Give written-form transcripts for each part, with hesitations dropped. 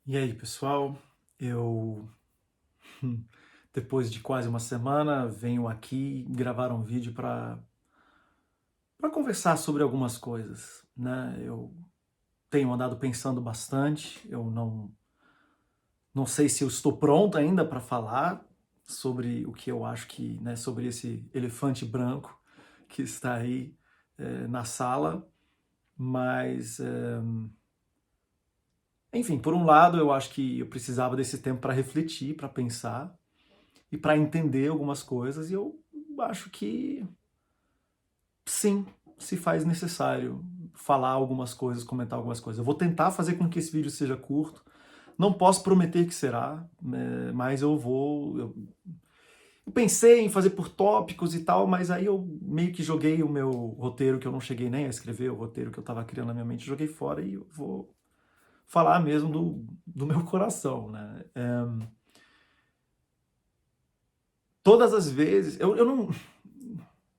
E aí, pessoal? Eu, depois de quase uma semana, venho aqui gravar um vídeo para conversar sobre algumas coisas, né? Eu tenho andado pensando bastante, eu não sei se eu estou pronto ainda para falar sobre o que eu acho que, né, sobre esse elefante branco que está aí na sala, mas, enfim, por um lado, eu acho que eu precisava desse tempo para refletir, para pensar, e para entender algumas coisas, e eu acho que sim, se faz necessário falar algumas coisas, comentar algumas coisas. Eu vou tentar fazer com que esse vídeo seja curto. Não posso prometer que será, né, mas eu vou. Eu pensei em fazer por tópicos e tal, mas aí eu meio que joguei o meu roteiro, que eu não cheguei nem a escrever, o roteiro que eu estava criando na minha mente, joguei fora e eu vou falar mesmo do meu coração, né? Todas as vezes, eu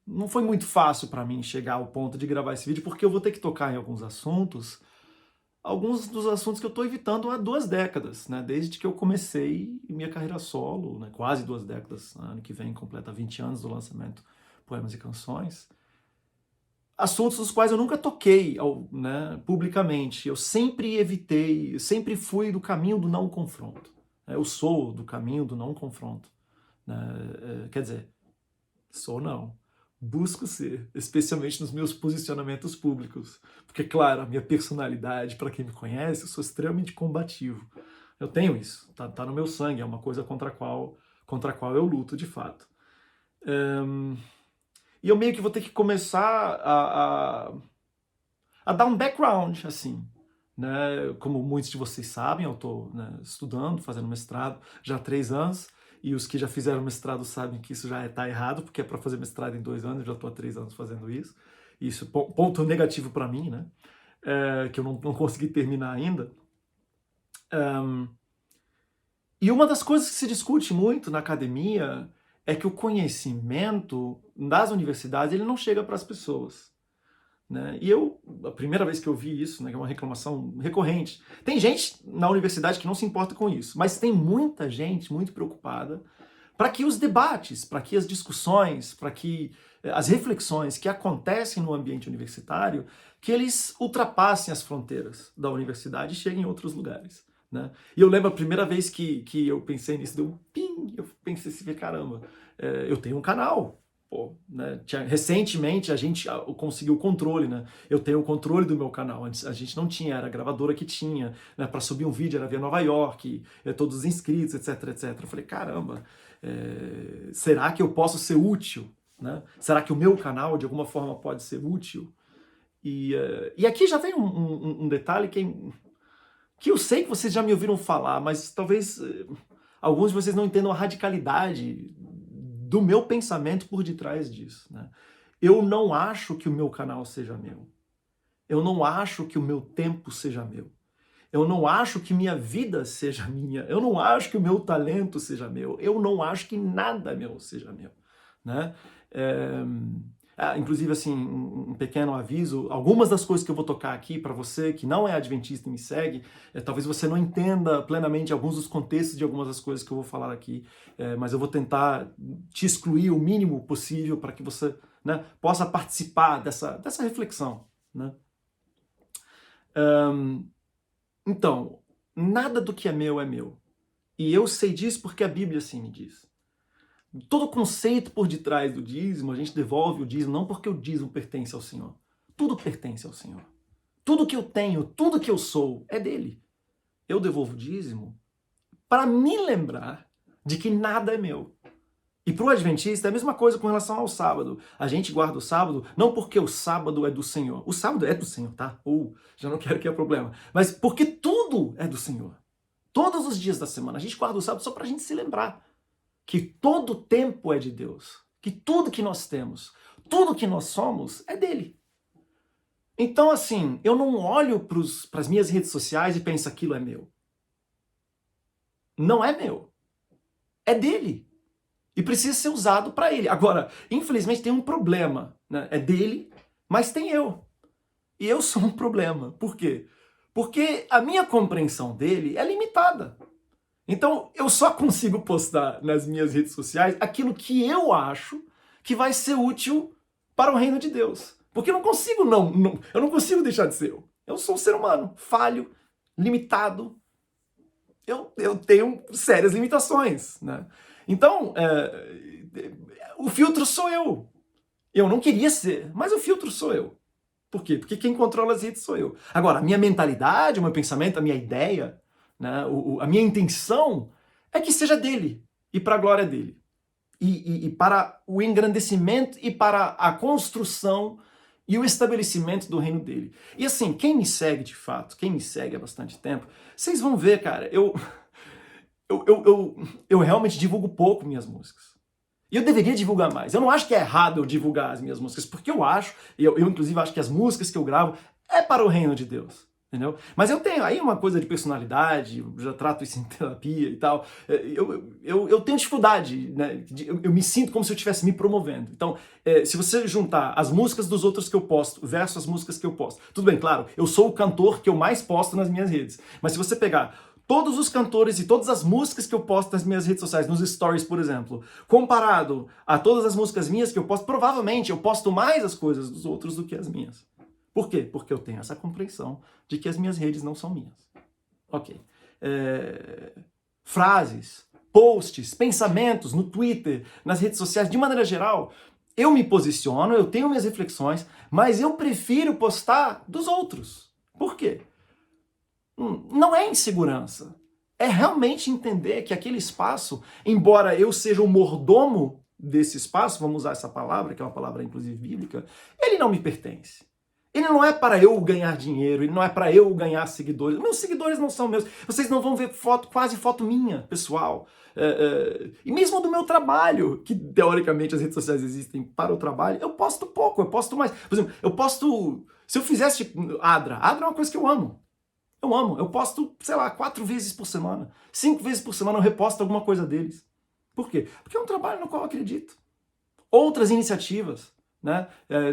não foi muito fácil para mim chegar ao ponto de gravar esse vídeo, porque eu vou ter que tocar em alguns dos assuntos que eu estou evitando há 2 décadas, né? Desde que eu comecei minha carreira solo, né? Quase 2 décadas, ano que vem completa 20 anos do lançamento Poemas e Canções. Assuntos dos quais eu nunca toquei, né, publicamente. Eu sempre evitei, eu sempre fui do caminho do não confronto. Eu sou do caminho do não confronto, né? Quer dizer, sou não. Busco ser, especialmente nos meus posicionamentos públicos. Porque, claro, a minha personalidade, para quem me conhece, eu sou extremamente combativo. Eu tenho isso, tá no meu sangue, é uma coisa contra a qual eu luto de fato. E eu meio que vou ter que começar a dar um background, assim. Né? Como muitos de vocês sabem, eu estou, né, estudando, fazendo mestrado já há 3 anos, e os que já fizeram mestrado sabem que isso já está errado, porque é para fazer mestrado em 2 anos, eu já estou há 3 anos fazendo isso. Isso é ponto negativo para mim, né? Que eu não consegui terminar ainda. E uma das coisas que se discute muito na academia é que o conhecimento das universidades ele não chega para as pessoas. Né? E a primeira vez que eu vi isso, né, que é uma reclamação recorrente, tem gente na universidade que não se importa com isso, mas tem muita gente muito preocupada para que os debates, para que as discussões, para que as reflexões que acontecem no ambiente universitário, que eles ultrapassem as fronteiras da universidade e cheguem em outros lugares. Né? E eu lembro a primeira vez que eu pensei nisso, deu um ping, eu pensei assim, caramba, eu tenho um canal, pô, né? Recentemente a gente conseguiu o controle, né? Eu tenho o controle do meu canal. Antes a gente não tinha, era a gravadora que tinha, né? Para subir um vídeo era via Nova York, todos os inscritos, etc, etc. Eu falei, caramba, será que eu posso ser útil? Né? Será que o meu canal de alguma forma pode ser útil? E aqui já vem um detalhe que eu sei que vocês já me ouviram falar, mas talvez alguns de vocês não entendam a radicalidade do meu pensamento por detrás disso. Né? Eu não acho que o meu canal seja meu. Eu não acho que o meu tempo seja meu. Eu não acho que minha vida seja minha. Eu não acho que o meu talento seja meu. Eu não acho que nada meu seja meu. Né? É... inclusive, assim, um pequeno aviso, algumas das coisas que eu vou tocar aqui para você que não é adventista e me segue, talvez você não entenda plenamente alguns dos contextos de algumas das coisas que eu vou falar aqui, mas eu vou tentar te excluir o mínimo possível para que você, né, possa participar dessa reflexão. Né? Então, nada do que é meu é meu. E eu sei disso porque a Bíblia assim me diz. Todo o conceito por detrás do dízimo, a gente devolve o dízimo não porque o dízimo pertence ao Senhor. Tudo pertence ao Senhor. Tudo que eu tenho, tudo que eu sou é dele. Eu devolvo o dízimo para me lembrar de que nada é meu. E para o adventista é a mesma coisa com relação ao sábado. A gente guarda o sábado não porque o sábado é do Senhor. O sábado é do Senhor, tá? Já não quero que é problema. Mas porque tudo é do Senhor. Todos os dias da semana. A gente guarda o sábado só para a gente se lembrar que todo o tempo é de Deus, que tudo que nós temos, tudo que nós somos é dele. Então, assim, eu não olho para as minhas redes sociais e penso aquilo é meu. Não é meu. É dele. E precisa ser usado para ele. Agora, infelizmente tem um problema. Né? É dele, mas tem eu. E eu sou um problema. Por quê? Porque a minha compreensão dele é limitada. Então, eu só consigo postar nas minhas redes sociais aquilo que eu acho que vai ser útil para o reino de Deus. Porque eu não consigo eu não consigo deixar de ser eu. Eu sou um ser humano, falho, limitado. Eu tenho sérias limitações, né? Então, o filtro sou eu. Eu não queria ser, mas o filtro sou eu. Por quê? Porque quem controla as redes sou eu. Agora, a minha mentalidade, o meu pensamento, a minha ideia, né, a minha intenção é que seja dele e para a glória dele. E para o engrandecimento e para a construção e o estabelecimento do reino dele. E assim, quem me segue de fato, quem me segue há bastante tempo, vocês vão ver, cara, eu realmente divulgo pouco minhas músicas. E eu deveria divulgar mais. Eu não acho que é errado eu divulgar as minhas músicas, porque eu acho, eu inclusive acho que as músicas que eu gravo é para o reino de Deus, entendeu? Mas eu tenho aí uma coisa de personalidade, eu já trato isso em terapia e tal, eu tenho dificuldade, né? Eu me sinto como se eu estivesse me promovendo. Então, se você juntar as músicas dos outros que eu posto versus as músicas que eu posto, tudo bem, claro, eu sou o cantor que eu mais posto nas minhas redes, mas se você pegar todos os cantores e todas as músicas que eu posto nas minhas redes sociais, nos stories, por exemplo, comparado a todas as músicas minhas que eu posto, provavelmente eu posto mais as coisas dos outros do que as minhas. Por quê? Porque eu tenho essa compreensão de que as minhas redes não são minhas. Ok. Frases, posts, pensamentos no Twitter, nas redes sociais, de maneira geral, eu me posiciono, eu tenho minhas reflexões, mas eu prefiro postar dos outros. Por quê? Não é insegurança. É realmente entender que aquele espaço, embora eu seja o mordomo desse espaço, vamos usar essa palavra, que é uma palavra inclusive bíblica, ele não me pertence. Ele não é para eu ganhar dinheiro, ele não é para eu ganhar seguidores. Meus seguidores não são meus. Vocês não vão ver foto, quase foto minha, pessoal. E mesmo do meu trabalho, que teoricamente as redes sociais existem para o trabalho, eu posto pouco, eu posto mais. Por exemplo, eu posto... Se eu fizesse tipo, Adra é uma coisa que eu amo. Eu amo, eu posto, sei lá, 4 vezes por semana. 5 vezes por semana eu reposto alguma coisa deles. Por quê? Porque é um trabalho no qual eu acredito. Outras iniciativas, né?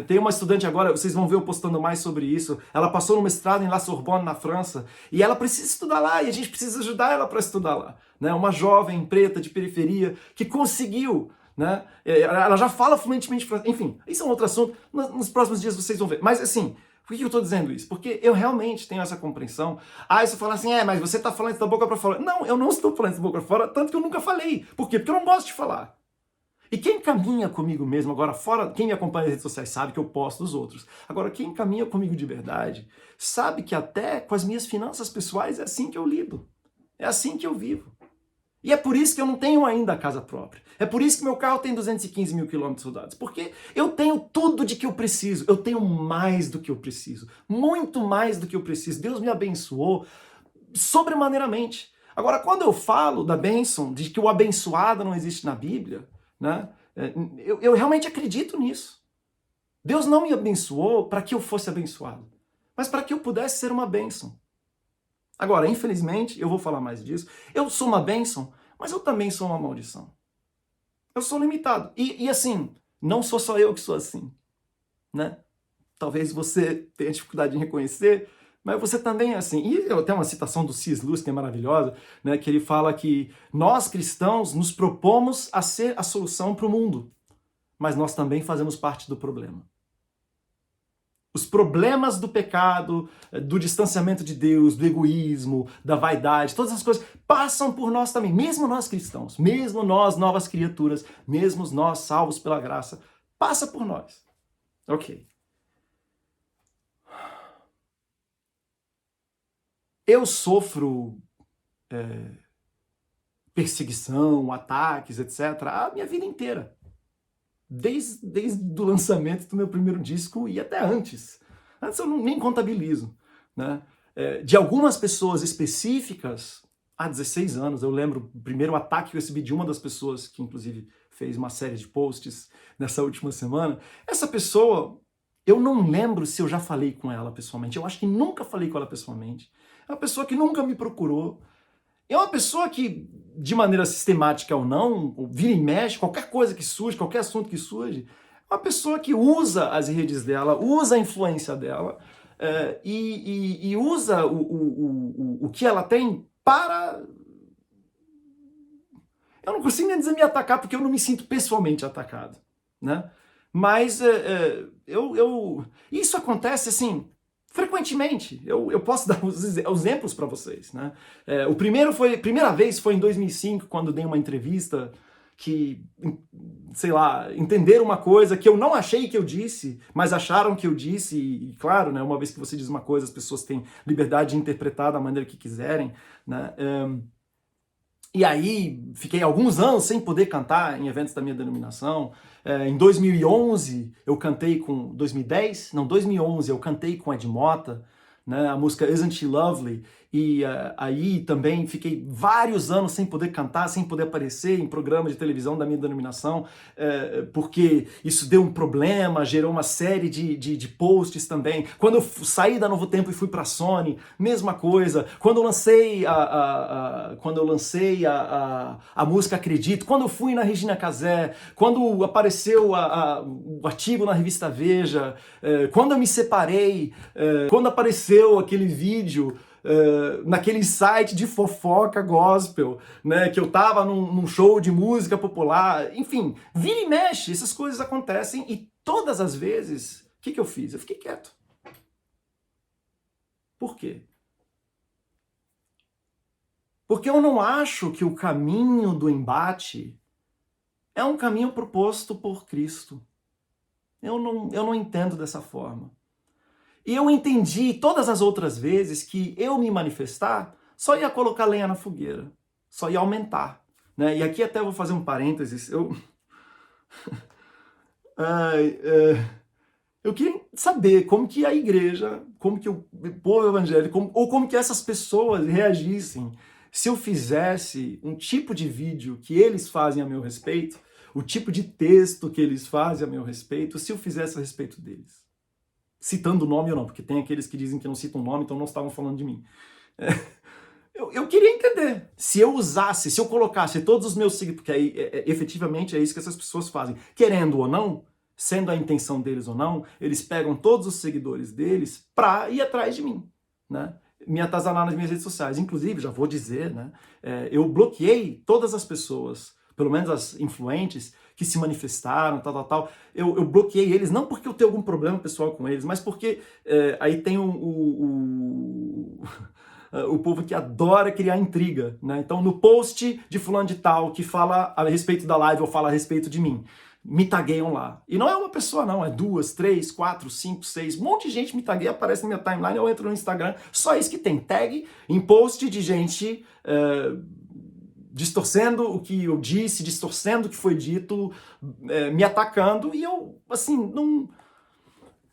Tem uma estudante agora, vocês vão ver eu postando mais sobre isso, ela passou no mestrado em La Sorbonne, na França, e ela precisa estudar lá, e a gente precisa ajudar ela para estudar lá. Né? Uma jovem preta de periferia que conseguiu, né? Ela já fala fluentemente francês, enfim, isso é um outro assunto, nos próximos dias vocês vão ver. Mas assim, por que eu estou dizendo isso? Porque eu realmente tenho essa compreensão. Ah, você fala assim, mas você está falando isso da boca para fora. Não, eu não estou falando isso da boca para fora, tanto que eu nunca falei. Por quê? Porque eu não gosto de falar. E quem caminha comigo mesmo, agora fora, quem me acompanha nas redes sociais sabe que eu posto dos outros. Agora, quem caminha comigo de verdade, sabe que até com as minhas finanças pessoais é assim que eu lido. É assim que eu vivo. E é por isso que eu não tenho ainda a casa própria. É por isso que meu carro tem 215 mil quilômetros rodados. Porque eu tenho tudo de que eu preciso. Eu tenho mais do que eu preciso. Muito mais do que eu preciso. Deus me abençoou sobremaneiramente. Agora, quando eu falo da bênção, de que o abençoado não existe na Bíblia, né, eu realmente acredito nisso. Deus não me abençoou para que eu fosse abençoado, mas para que eu pudesse ser uma bênção. Agora, infelizmente, eu vou falar mais disso, eu sou uma bênção, mas eu também sou uma maldição. Eu sou limitado. E assim, não sou só eu que sou assim, né? Talvez você tenha dificuldade em reconhecer, mas você também é assim. E eu tenho uma citação do C.S. Lewis que é maravilhosa, né, que ele fala que nós cristãos nos propomos a ser a solução para o mundo, mas nós também fazemos parte do problema. Os problemas do pecado, do distanciamento de Deus, do egoísmo, da vaidade, todas essas coisas passam por nós também, mesmo nós cristãos, mesmo nós novas criaturas, mesmo nós salvos pela graça, passa por nós. Ok. Eu sofro perseguição, ataques, etc., a minha vida inteira. Desde o lançamento do meu primeiro disco e até antes. Antes eu nem contabilizo. Né? De algumas pessoas específicas, há 16 anos, eu lembro o primeiro ataque que eu recebi de uma das pessoas, que inclusive fez uma série de posts nessa última semana. Essa pessoa, eu não lembro se eu já falei com ela pessoalmente, eu acho que nunca falei com ela pessoalmente. É uma pessoa que nunca me procurou. É uma pessoa que, de maneira sistemática ou não, vira e mexe, qualquer coisa que surge, qualquer assunto que surge, é uma pessoa que usa as redes dela, usa a influência dela e usa o que ela tem para... Eu não consigo nem dizer me atacar, porque eu não me sinto pessoalmente atacado, né? Mas isso acontece, assim, frequentemente. Eu posso dar os exemplos para vocês, né? Primeira vez foi em 2005, quando dei uma entrevista que, sei lá, entenderam uma coisa que eu não achei que eu disse, mas acharam que eu disse, e claro, né, uma vez que você diz uma coisa, as pessoas têm liberdade de interpretar da maneira que quiserem, né? E aí, fiquei alguns anos sem poder cantar em eventos da minha denominação. Em 2011, eu cantei com... 2010? Não, 2011, eu cantei com Ed Mota, né, a música Isn't She Lovely? E aí também fiquei vários anos sem poder cantar, sem poder aparecer em programas de televisão da minha denominação, porque isso deu um problema, gerou uma série de posts também. Quando eu saí da Novo Tempo e fui para a Sony, mesma coisa. Quando eu lancei a música Acredito, quando eu fui na Regina Casé, quando apareceu o artigo na revista Veja, quando eu me separei, quando apareceu aquele vídeo naquele site de fofoca gospel, né, que eu tava num show de música popular, enfim, vira e mexe, essas coisas acontecem e todas as vezes, o que eu fiz? Eu fiquei quieto. Por quê? Porque eu não acho que o caminho do embate é um caminho proposto por Cristo. Eu não entendo dessa forma. E eu entendi todas as outras vezes que eu me manifestar só ia colocar lenha na fogueira, só ia aumentar, né? E aqui até eu vou fazer um parênteses. Eu queria saber como que a igreja, como que o povo evangélico, ou como que essas pessoas reagissem se eu fizesse um tipo de vídeo que eles fazem a meu respeito, o tipo de texto que eles fazem a meu respeito, se eu fizesse a respeito deles. Citando o nome ou não, porque tem aqueles que dizem que não citam o nome, então não estavam falando de mim. Eu queria entender, se eu usasse, se eu colocasse todos os meus seguidores, porque aí, efetivamente é isso que essas pessoas fazem, querendo ou não, sendo a intenção deles ou não, eles pegam todos os seguidores deles para ir atrás de mim, né? Me atazanar nas minhas redes sociais. Inclusive, já vou dizer, né? Eu bloqueei todas as pessoas, pelo menos as influentes, que se manifestaram, tal. Eu bloqueei eles, não porque eu tenho algum problema pessoal com eles, mas porque aí tem o povo que adora criar intriga, né? Então, no post de fulano de tal que fala a respeito da live ou fala a respeito de mim, me tagueiam lá. E não é uma pessoa não, é 2, 3, 4, 5, 6, um monte de gente me tagueia, aparece na minha timeline, eu entro no Instagram, só isso que tem, tag em post de gente distorcendo o que eu disse, distorcendo o que foi dito, me atacando, e eu, assim, não...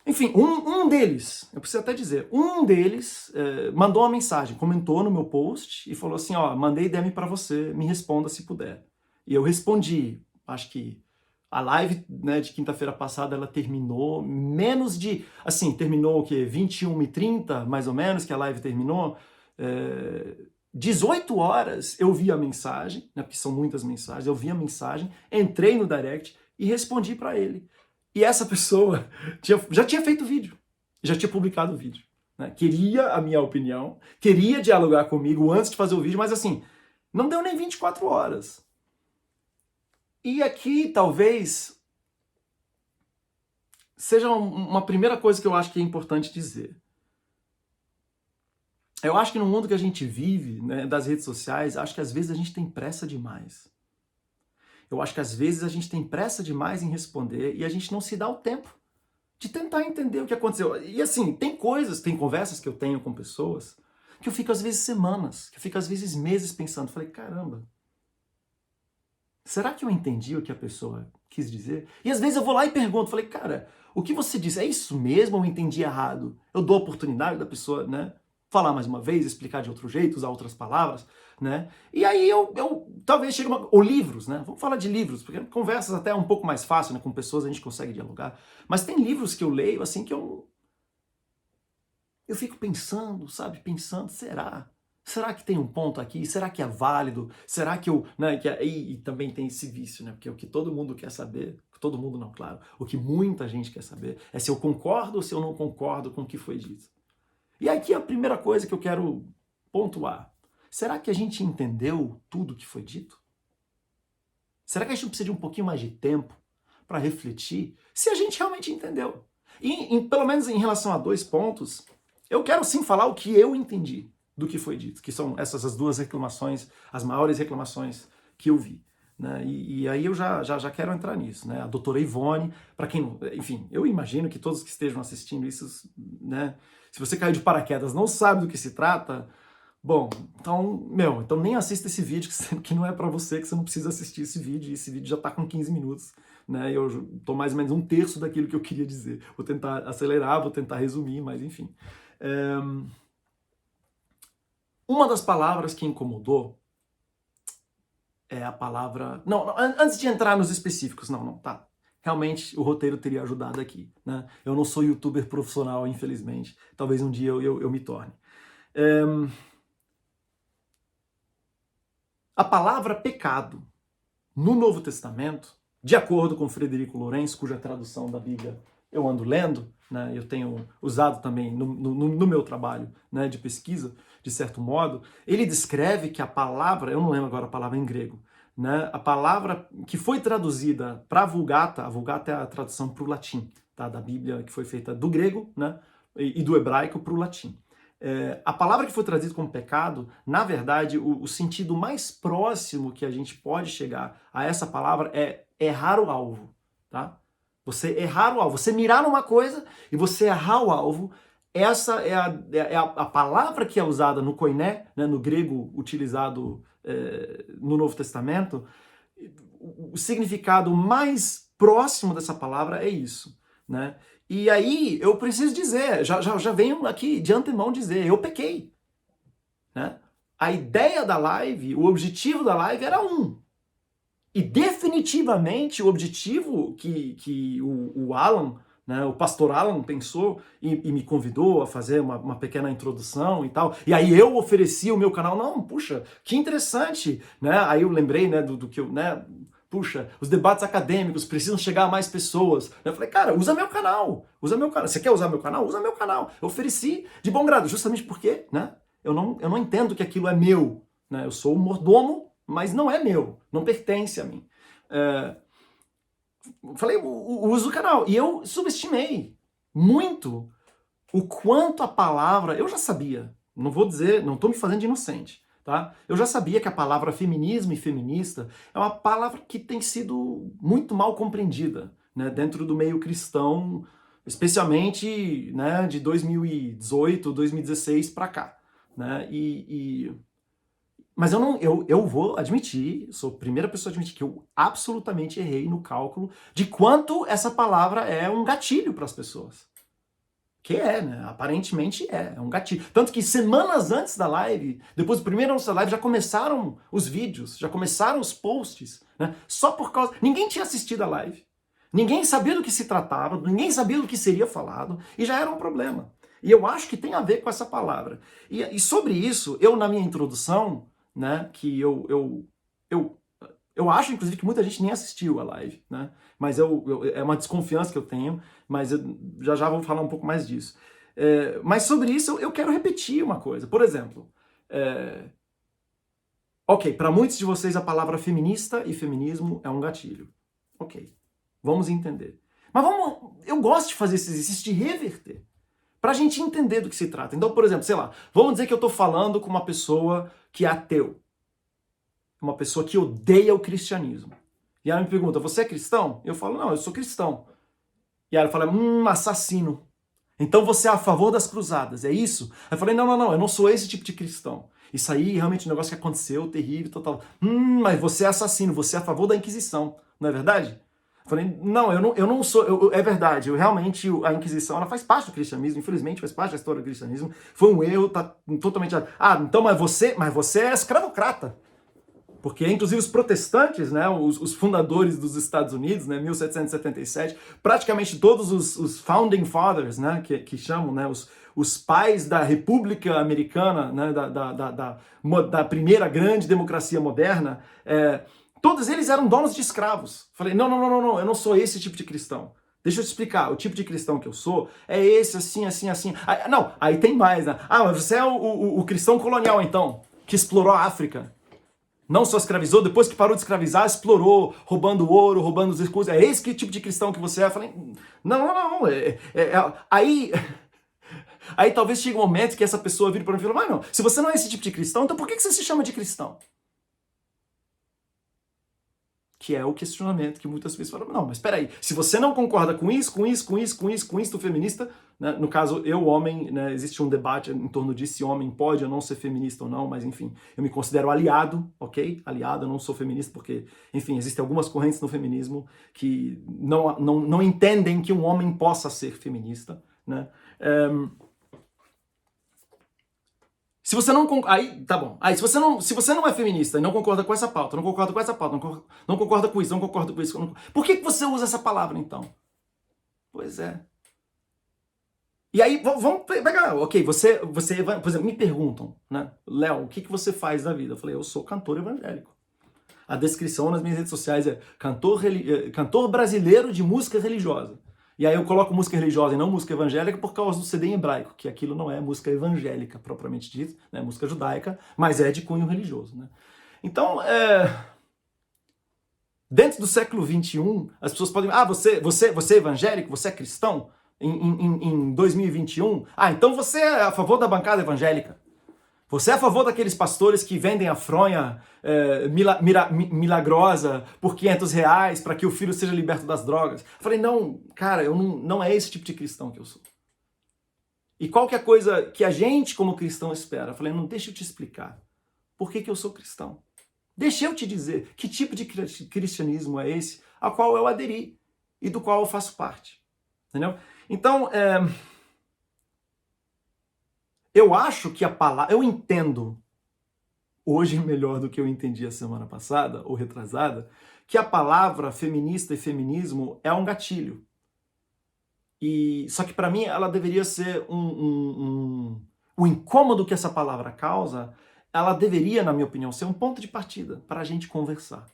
Enfim, um deles, eu preciso até dizer, um deles mandou uma mensagem, comentou no meu post e falou assim, ó, mandei DM pra você, me responda se puder. E eu respondi, acho que a live, né, de quinta-feira passada, ela terminou menos de, assim, terminou o quê? 21h30, mais ou menos, que a live terminou. 18 horas eu vi a mensagem, né, porque são muitas mensagens, eu vi a mensagem, entrei no direct e respondi pra ele. E essa pessoa já tinha feito vídeo, já tinha publicado o vídeo, né? Queria a minha opinião, queria dialogar comigo antes de fazer o vídeo, mas assim, não deu nem 24 horas. E aqui, talvez, seja uma primeira coisa que eu acho que é importante dizer. Eu acho que no mundo que a gente vive, né, das redes sociais, acho que às vezes a gente tem pressa demais. Eu acho que às vezes a gente tem pressa demais em responder e a gente não se dá o tempo de tentar entender o que aconteceu. E assim, tem conversas que eu tenho com pessoas que eu fico às vezes semanas, que eu fico às vezes meses pensando. Falei, caramba, será que eu entendi o que a pessoa quis dizer? E às vezes eu vou lá e pergunto, falei, cara, o que você disse, é isso mesmo ou eu entendi errado? Eu dou a oportunidade da pessoa, né, falar mais uma vez, explicar de outro jeito, usar outras palavras, né? E aí eu talvez chegue ou livros, né? Vamos falar de livros, porque conversas até é um pouco mais fácil, né? Com pessoas a gente consegue dialogar. Mas tem livros que eu leio, assim, que eu fico pensando, sabe? Pensando, será? Será que tem um ponto aqui? Será que é válido? Será que eu... Né, e também tem esse vício, né? Porque o que todo mundo quer saber, todo mundo não, claro. O que muita gente quer saber é se eu concordo ou se eu não concordo com o que foi dito. E aqui a primeira coisa que eu quero pontuar. Será que a gente entendeu tudo que foi dito? Será que a gente precisa de um pouquinho mais de tempo para refletir se a gente realmente entendeu? E, pelo menos em relação a 2 pontos, eu quero sim falar o que eu entendi do que foi dito, que são essas as 2 reclamações, as maiores reclamações que eu vi. Né? E aí eu já quero entrar nisso. Né? A doutora Ivone, para quem, enfim, eu imagino que todos que estejam assistindo isso, né, se você caiu de paraquedas não sabe do que se trata, bom, então nem assista esse vídeo, que não é para você, que você não precisa assistir esse vídeo, e esse vídeo já tá com 15 minutos, né, eu tô mais ou menos 1/3 daquilo que eu queria dizer. Vou tentar acelerar, vou tentar resumir, mas enfim. Uma das palavras que incomodou é a palavra... Não, antes de entrar nos específicos, tá. Realmente o roteiro teria ajudado aqui, né? Eu não sou youtuber profissional, infelizmente. Talvez um dia eu me torne. A palavra pecado no Novo Testamento, de acordo com Frederico Lourenço, cuja tradução da Bíblia eu ando lendo, né, eu tenho usado também no meu trabalho, né, de pesquisa, de certo modo, ele descreve que a palavra, eu não lembro agora a palavra em grego, né, a palavra que foi traduzida para a Vulgata é a tradução para o latim, tá, da Bíblia que foi feita do grego, né, e do hebraico para o latim. A palavra que foi traduzida como pecado, na verdade, o sentido mais próximo que a gente pode chegar a essa palavra é errar o alvo, tá? Você errar o alvo, você mirar numa coisa e você errar o alvo. Essa é a palavra que é usada no koiné, né, no grego utilizado no Novo Testamento. O significado mais próximo dessa palavra é isso, né? E aí eu preciso dizer, já venho aqui de antemão dizer, eu pequei, né? A ideia da live, o objetivo da live era e definitivamente o objetivo que o Alan, né, o pastor Alan pensou e me convidou a fazer uma pequena introdução e tal, e aí eu ofereci o meu canal, não, puxa, que interessante, né? Aí eu lembrei, né, do que eu, né, puxa, os debates acadêmicos precisam chegar a mais pessoas. Eu falei, cara, usa meu canal, usa meu canal. Você quer usar meu canal? Usa meu canal. Eu ofereci de bom grado, justamente porque, né, eu não entendo que aquilo é meu, né? Eu sou o mordomo, mas não é meu, não pertence a mim. Falei, uso o canal. E eu subestimei muito o quanto a palavra... Eu já sabia, não vou dizer, não estou me fazendo de inocente. Tá? Eu já sabia que a palavra feminismo e feminista é uma palavra que tem sido muito mal compreendida, né, dentro do meio cristão, especialmente, né, de 2018, 2016 para cá. Né? Mas eu vou admitir, sou a primeira pessoa a admitir que eu absolutamente errei no cálculo de quanto essa palavra é um gatilho para as pessoas. Que né? Aparentemente é um gatilho. Tanto que semanas antes da live, depois do primeiro anúncio da live, já começaram os vídeos, já começaram os posts, né? Só por causa... Ninguém tinha assistido a live, ninguém sabia do que se tratava, ninguém sabia do que seria falado, e já era um problema. E eu acho que tem a ver com essa palavra. E sobre isso, eu na minha introdução, né, que eu acho, inclusive, que muita gente nem assistiu a live, né? Mas é uma desconfiança que eu tenho, mas já vou falar um pouco mais disso. Mas sobre isso, eu quero repetir uma coisa. Por exemplo, ok, para muitos de vocês a palavra feminista e feminismo é um gatilho. Ok, vamos entender. Mas eu gosto de fazer esse exercício de reverter, para a gente entender do que se trata. Então, por exemplo, sei lá, vamos dizer que eu estou falando com uma pessoa que é ateu, uma pessoa que odeia o cristianismo. E ela me pergunta, você é cristão? Eu falo, não, eu sou cristão. E ela fala, assassino. Então você é a favor das cruzadas, é isso? Eu falei, não, eu não sou esse tipo de cristão. Isso aí realmente é um negócio que aconteceu, terrível, total. Mas você é assassino, você é a favor da Inquisição, não é verdade? Eu falei, não, eu não sou, é verdade, realmente a Inquisição, ela faz parte do cristianismo, infelizmente faz parte da história do cristianismo, foi um erro, tá totalmente... então, mas você é escravocrata. Porque, inclusive, os protestantes, né, os fundadores dos Estados Unidos, né, 1777, praticamente todos os Founding Fathers, né, que chamam, né, os pais da República Americana, né, da primeira grande democracia moderna, Todos eles eram donos de escravos. Falei, não, não, não, não, não, eu não sou esse tipo de cristão. Deixa eu te explicar, o tipo de cristão que eu sou é esse, assim, assim, assim. Aí, não, aí tem mais, né? Ah, mas você é o cristão colonial, então, que explorou a África. Não só escravizou, depois que parou de escravizar, explorou, roubando ouro, roubando os coisas. É esse que tipo de cristão que você é? Eu falei, não, não, não. Aí talvez chegue um momento que essa pessoa vire para mim e fale, mas não, se você não é esse tipo de cristão, então por que você se chama de cristão? Que é o questionamento que muitas pessoas falam, não, mas espera aí, se você não concorda com isso, tu feminista, né, no caso, eu, homem, né, existe um debate em torno disso, se homem pode ou não ser feminista ou não, mas enfim, eu me considero aliado, ok? Aliado, eu não sou feminista porque, enfim, existem algumas correntes no feminismo que não entendem que um homem possa ser feminista, né? Se você não aí tá bom. Aí se você não é feminista e não concorda com essa pauta, não concorda com essa pauta, não concorda com isso, não concorda com isso, por que você usa essa palavra então? Pois é. E aí vamos pegar, ok, você por exemplo, me perguntam, né? Léo, o que você faz da vida? Eu falei, eu sou cantor evangélico. A descrição nas minhas redes sociais é cantor brasileiro de música religiosa. E aí eu coloco música religiosa e não música evangélica por causa do CD em hebraico, que aquilo não é música evangélica propriamente dita, né? Música judaica, mas é de cunho religioso, né? Então, dentro do século XXI, as pessoas podem... Ah, você é evangélico? Você é cristão? Em 2021? Ah, então você é a favor da bancada evangélica. Você é a favor daqueles pastores que vendem a fronha milagrosa por R$ 500 para que o filho seja liberto das drogas? Eu falei, não, cara, não é esse tipo de cristão que eu sou. E qual que é a coisa que a gente como cristão espera? Eu falei, não, deixa eu te explicar. Por que eu sou cristão? Deixa eu te dizer que tipo de cristianismo é esse a qual eu aderi e do qual eu faço parte. Entendeu? Então, eu acho que a palavra... Eu entendo hoje melhor do que eu entendi a semana passada, ou retrasada, que a palavra feminista e feminismo é um gatilho. Só que para mim ela deveria ser o incômodo que essa palavra causa, ela deveria, na minha opinião, ser um ponto de partida para a gente conversar.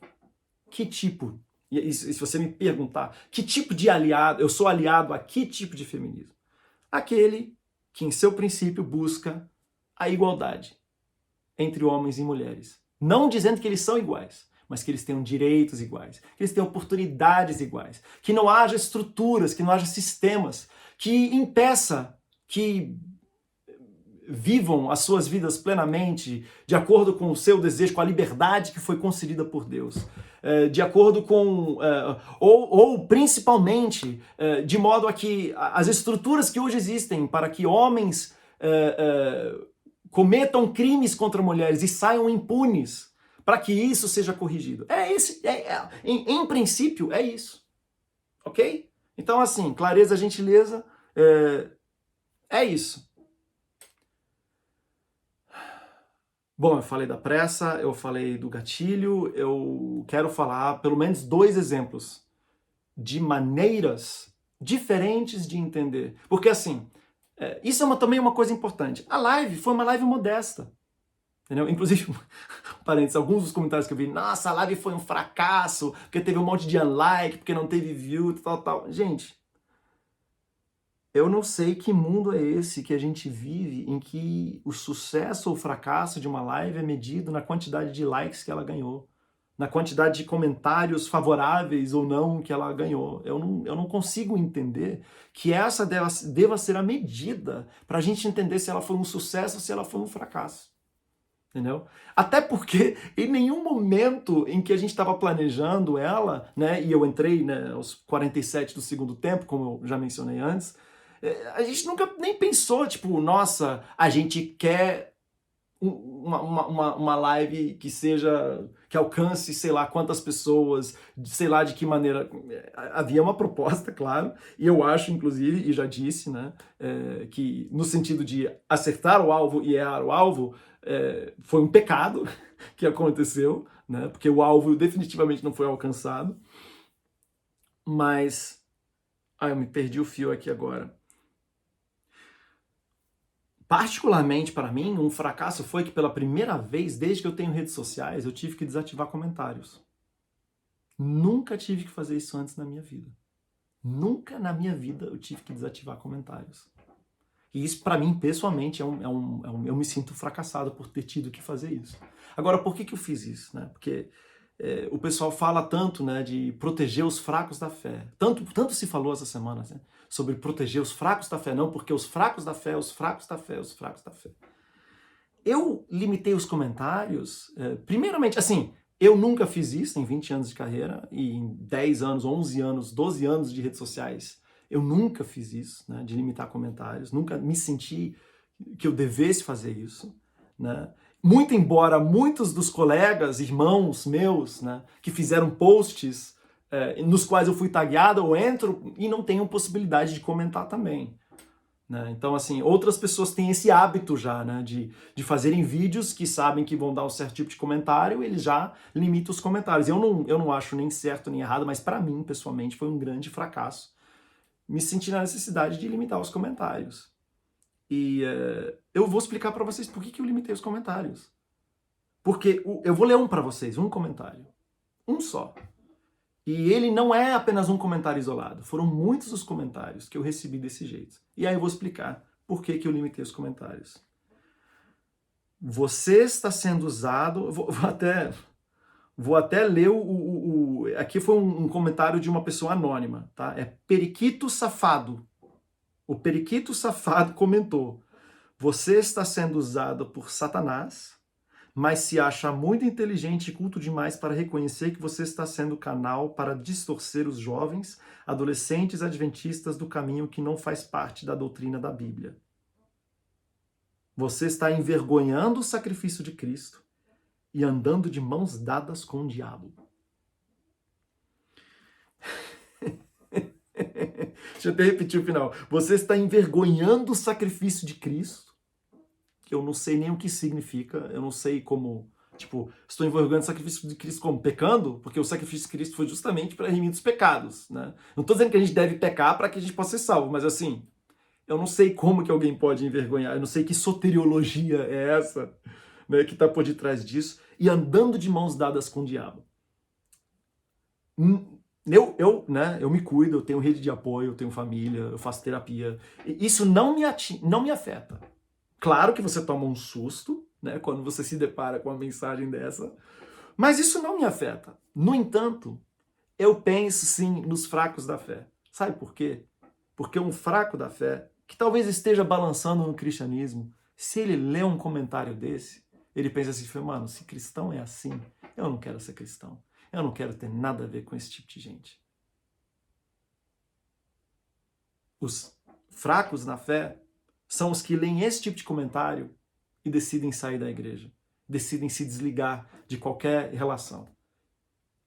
Que tipo, e se você me perguntar, que tipo de aliado, eu sou aliado a que tipo de feminismo? Aquele que em seu princípio busca a igualdade entre homens e mulheres. Não dizendo que eles são iguais, mas que eles tenham direitos iguais, que eles tenham oportunidades iguais, que não haja estruturas, que não haja sistemas que impeça que vivam as suas vidas plenamente, de acordo com o seu desejo, com a liberdade que foi concedida por Deus, de acordo com, ou principalmente, de modo a que as estruturas que hoje existem para que homens cometam crimes contra mulheres e saiam impunes, para que isso seja corrigido. Em princípio, é isso. Ok? Então, assim, clareza, gentileza, é isso. Bom, eu falei da pressa, eu falei do gatilho, eu quero falar pelo menos 2 exemplos de maneiras diferentes de entender. Porque assim, isso é também uma coisa importante. A live foi uma live modesta. Entendeu? Inclusive, parênteses, alguns dos comentários que eu vi, nossa, a live foi um fracasso, porque teve um monte de unlike, porque não teve view, tal. Gente, eu não sei que mundo é esse que a gente vive em que o sucesso ou fracasso de uma live é medido na quantidade de likes que ela ganhou, na quantidade de comentários favoráveis ou não que ela ganhou. Eu não consigo entender que essa deva ser a medida para a gente entender se ela foi um sucesso ou se ela foi um fracasso. Entendeu? Até porque em nenhum momento em que a gente estava planejando ela, né, e eu entrei, né, aos 47 do segundo tempo, como eu já mencionei antes, a gente nunca nem pensou, tipo, nossa, a gente quer uma live que seja, que alcance sei lá quantas pessoas, sei lá de que maneira. Havia uma proposta, claro, e eu acho, inclusive, e já disse, né, que no sentido de acertar o alvo e errar o alvo, foi um pecado que aconteceu, né, porque o alvo definitivamente não foi alcançado, mas... eu me perdi o fio aqui agora. Particularmente para mim, um fracasso foi que pela primeira vez, desde que eu tenho redes sociais, eu tive que desativar comentários. Nunca tive que fazer isso antes na minha vida. Nunca na minha vida eu tive que desativar comentários. E isso, para mim, pessoalmente, eu me sinto fracassado por ter tido que fazer isso. Agora, por que eu fiz isso? Né? Porque o pessoal fala tanto, né, de proteger os fracos da fé. Tanto se falou essa semana, né, sobre proteger os fracos da fé. Não, porque os fracos da fé, os fracos da fé, os fracos da fé. Eu limitei os comentários, primeiramente, assim, eu nunca fiz isso em 20 anos de carreira, e em 10 anos, 11 anos, 12 anos de redes sociais, eu nunca fiz isso, né, de limitar comentários, nunca me senti que eu devesse fazer isso, né. Muito embora muitos dos colegas, irmãos meus, né, que fizeram posts nos quais eu fui tagueado, eu entro e não tenho possibilidade de comentar também. Né? Então, assim, outras pessoas têm esse hábito já, né, de fazerem vídeos que sabem que vão dar um certo tipo de comentário, eles já limitam os comentários. Eu não acho nem certo nem errado, mas para mim, pessoalmente, foi um grande fracasso me sentir na necessidade de limitar os comentários. E eu vou explicar para vocês por que eu limitei os comentários. Porque eu vou ler um para vocês, um comentário. Um só. E ele não é apenas um comentário isolado, foram muitos os comentários que eu recebi desse jeito. E aí eu vou explicar por que eu limitei os comentários. Você está sendo usado... Vou até ler aqui foi um comentário de uma pessoa anônima, tá? É Periquito Safado. O Periquito Safado comentou: você está sendo usado por Satanás, mas se acha muito inteligente e culto demais para reconhecer que você está sendo canal para distorcer os jovens, adolescentes adventistas do caminho que não faz parte da doutrina da Bíblia. Você está envergonhando o sacrifício de Cristo e andando de mãos dadas com o diabo. Deixa eu até repetir o final. Você está envergonhando o sacrifício de Cristo, que eu não sei nem o que significa, eu não sei como... Tipo, estou envergonhando o sacrifício de Cristo como? Pecando? Porque o sacrifício de Cristo foi justamente para remir dos pecados, né? Não estou dizendo que a gente deve pecar para que a gente possa ser salvo, mas assim, eu não sei como que alguém pode envergonhar, eu não sei que soteriologia é essa, né, que está por detrás disso, e andando de mãos dadas com o diabo. Eu me cuido, eu tenho rede de apoio, eu tenho família, eu faço terapia. Isso não me afeta. Claro que você toma um susto, né, quando você se depara com uma mensagem dessa, mas isso não me afeta. No entanto, eu penso sim nos fracos da fé. Sabe por quê? Porque um fraco da fé, que talvez esteja balançando no cristianismo, se ele lê um comentário desse, ele pensa assim, mano, se cristão é assim, eu não quero ser cristão. Eu não quero ter nada a ver com esse tipo de gente. Os fracos na fé são os que leem esse tipo de comentário e decidem sair da igreja, decidem se desligar de qualquer relação.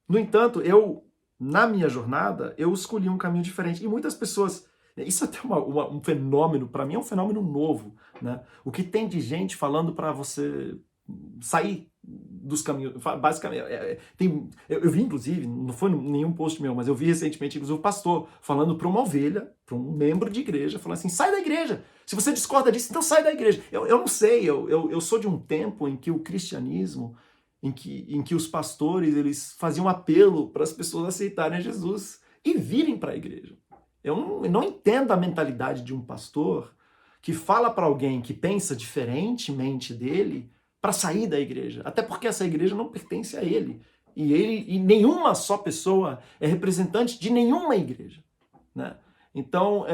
No entanto, na minha jornada, eu escolhi um caminho diferente. E muitas pessoas... Isso é até um fenômeno, para mim é um fenômeno novo, né? O que tem de gente falando para você sair dos caminhos, basicamente, eu vi inclusive, não foi nenhum post meu, mas eu vi recentemente, inclusive, um pastor falando para uma ovelha, para um membro de igreja, falando assim, sai da igreja, se você discorda disso, então sai da igreja. Eu não sei, eu sou de um tempo em que o cristianismo, em que os pastores, eles faziam apelo para as pessoas aceitarem Jesus e virem para a igreja. Eu não entendo a mentalidade de um pastor que fala para alguém que pensa diferentemente dele para sair da igreja. Até porque essa igreja não pertence a ele. E nenhuma só pessoa é representante de nenhuma igreja. Né? Então,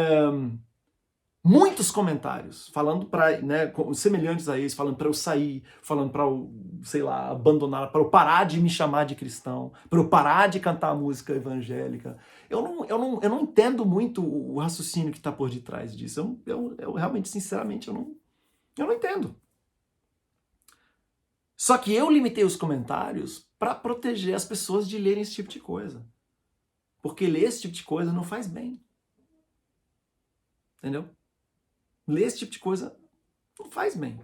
muitos comentários falando para, né, semelhantes a eles, falando para eu sair, falando para eu, sei lá, abandonar, para eu parar de me chamar de cristão, para eu parar de cantar música evangélica. Eu não entendo muito o raciocínio que está por detrás disso. Eu realmente, sinceramente, eu não entendo. Só que eu limitei os comentários para proteger as pessoas de lerem esse tipo de coisa. Porque ler esse tipo de coisa não faz bem. Entendeu? Ler esse tipo de coisa não faz bem.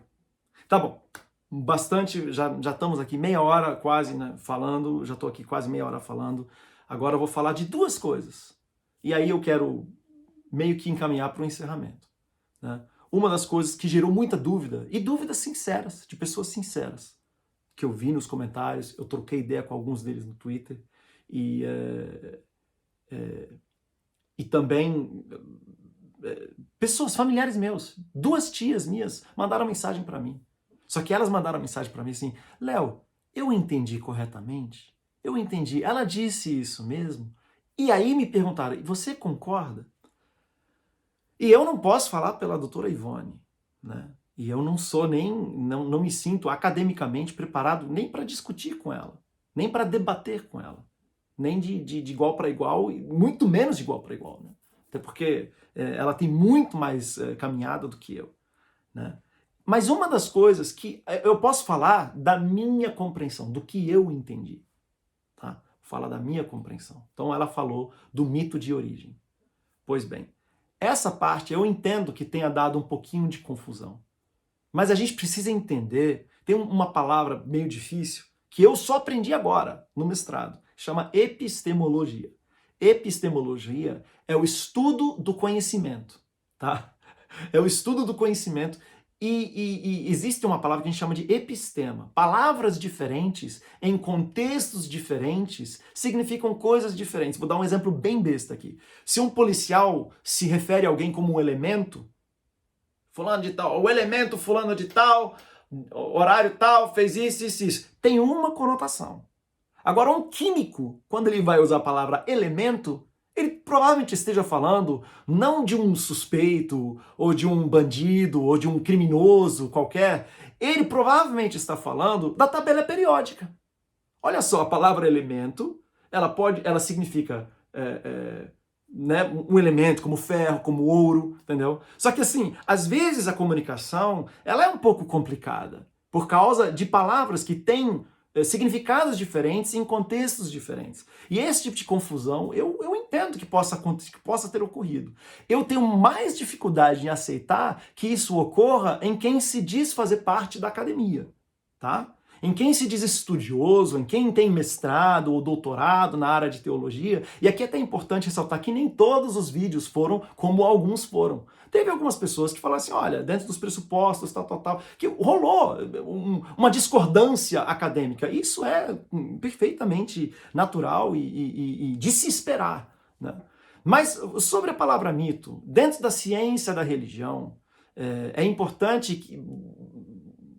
Tá bom. Bastante, já estamos aqui meia hora quase, né, falando, já estou aqui quase meia hora falando. Agora eu vou falar de duas coisas. E aí eu quero meio que encaminhar para o encerramento. Né? Uma das coisas que gerou muita dúvida, e dúvidas sinceras, de pessoas sinceras, que eu vi nos comentários, eu troquei ideia com alguns deles no Twitter, e, e também pessoas, familiares meus, 2 tias minhas mandaram mensagem para mim. Só que elas mandaram mensagem para mim assim: Léo, eu entendi corretamente? Eu entendi. Ela disse isso mesmo? E aí me perguntaram: você concorda? E eu não posso falar pela doutora Ivone, né? E eu não sou não me sinto academicamente preparado nem para discutir com ela, nem para debater com ela, nem de igual para igual, e muito menos de igual para igual, né? Até porque ela tem muito mais caminhada do que eu, né? Mas uma das coisas que eu posso falar da minha compreensão, do que eu entendi, tá? Fala da minha compreensão. Então ela falou do mito de origem. Pois bem, essa parte eu entendo que tenha dado um pouquinho de confusão. Mas a gente precisa entender, tem uma palavra meio difícil que eu só aprendi agora no mestrado, chama epistemologia. Epistemologia é o estudo do conhecimento, tá? É o estudo do conhecimento e existe uma palavra que a gente chama de epistema. Palavras diferentes, em contextos diferentes, significam coisas diferentes. Vou dar um exemplo bem besta aqui. Se um policial se refere a alguém como um elemento, fulano de tal, o elemento fulano de tal, horário tal, fez isso, isso, isso. Tem uma conotação. Agora, um químico, quando ele vai usar a palavra elemento, ele provavelmente esteja falando não de um suspeito, ou de um bandido, ou de um criminoso qualquer. Ele provavelmente está falando da tabela periódica. Olha só, a palavra elemento, ela significa né, um elemento como ferro, como ouro, entendeu? Só que assim, às vezes a comunicação, ela é um pouco complicada, por causa de palavras que têm significados diferentes em contextos diferentes. E esse tipo de confusão, eu entendo que possa ter ocorrido. Eu tenho mais dificuldade em aceitar que isso ocorra em quem se diz fazer parte da academia, tá? Em quem se diz estudioso, em quem tem mestrado ou doutorado na área de teologia, e aqui é até importante ressaltar que nem todos os vídeos foram como alguns foram. Teve algumas pessoas que falaram assim, olha, dentro dos pressupostos, tal, que rolou uma discordância acadêmica. Isso é perfeitamente natural e de se esperar, né? Mas sobre a palavra mito, dentro da ciência da religião, é importante que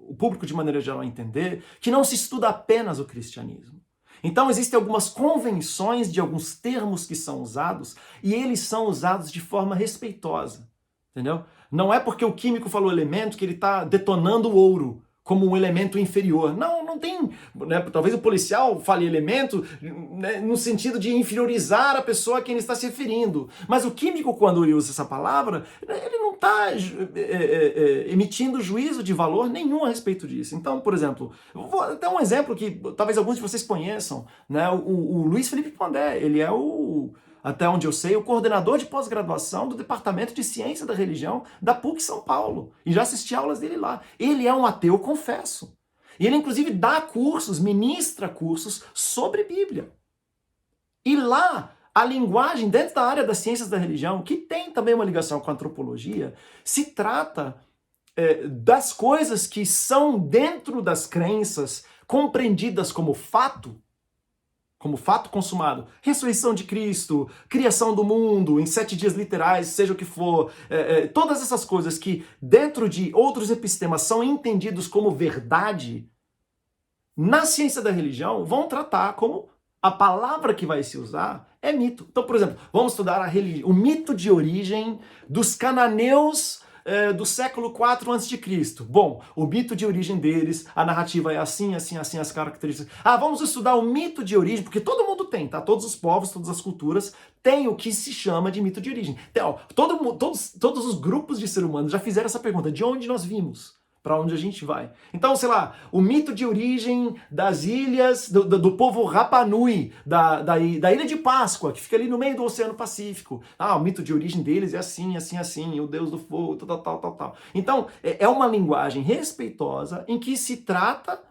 o público de maneira geral entender que não se estuda apenas o cristianismo. Então existem algumas convenções de alguns termos que são usados e eles são usados de forma respeitosa, entendeu? Não é porque o químico falou elemento que ele está detonando o ouro como um elemento inferior. Não tem, né? Talvez o policial fale elemento, né, no sentido de inferiorizar a pessoa a quem ele está se referindo. Mas o químico, quando ele usa essa palavra, ele não está emitindo juízo de valor nenhum a respeito disso. Então, por exemplo, vou dar um exemplo que talvez alguns de vocês conheçam, né? O Luiz Felipe Pondé, ele é até onde eu sei, o coordenador de pós-graduação do Departamento de Ciência da Religião da PUC São Paulo. E já assisti aulas dele lá. Ele é um ateu, confesso. E ele, inclusive, dá cursos, ministra cursos sobre Bíblia. E lá, a linguagem, dentro da área das ciências da religião, que tem também uma ligação com a antropologia, se trata das coisas que são, dentro das crenças, compreendidas como fato consumado, ressurreição de Cristo, criação do mundo em 7 dias literais, seja o que for, todas essas coisas que dentro de outros epistemas são entendidos como verdade, na ciência da religião vão tratar como a palavra que vai se usar é mito. Então, por exemplo, vamos estudar o mito de origem dos cananeus do século IV a.C. Bom, o mito de origem deles, a narrativa é assim, assim, assim, as características. Vamos estudar o mito de origem, porque todo mundo tem, tá? Todos os povos, todas as culturas têm o que se chama de mito de origem. Então, todos os grupos de seres humanos já fizeram essa pergunta, de onde nós vimos? Para onde a gente vai. Então, sei lá, o mito de origem das ilhas, do povo Rapa Nui, da Ilha de Páscoa, que fica ali no meio do Oceano Pacífico. O mito de origem deles é assim, assim, assim, o deus do fogo, tal. Então, é uma linguagem respeitosa em que se trata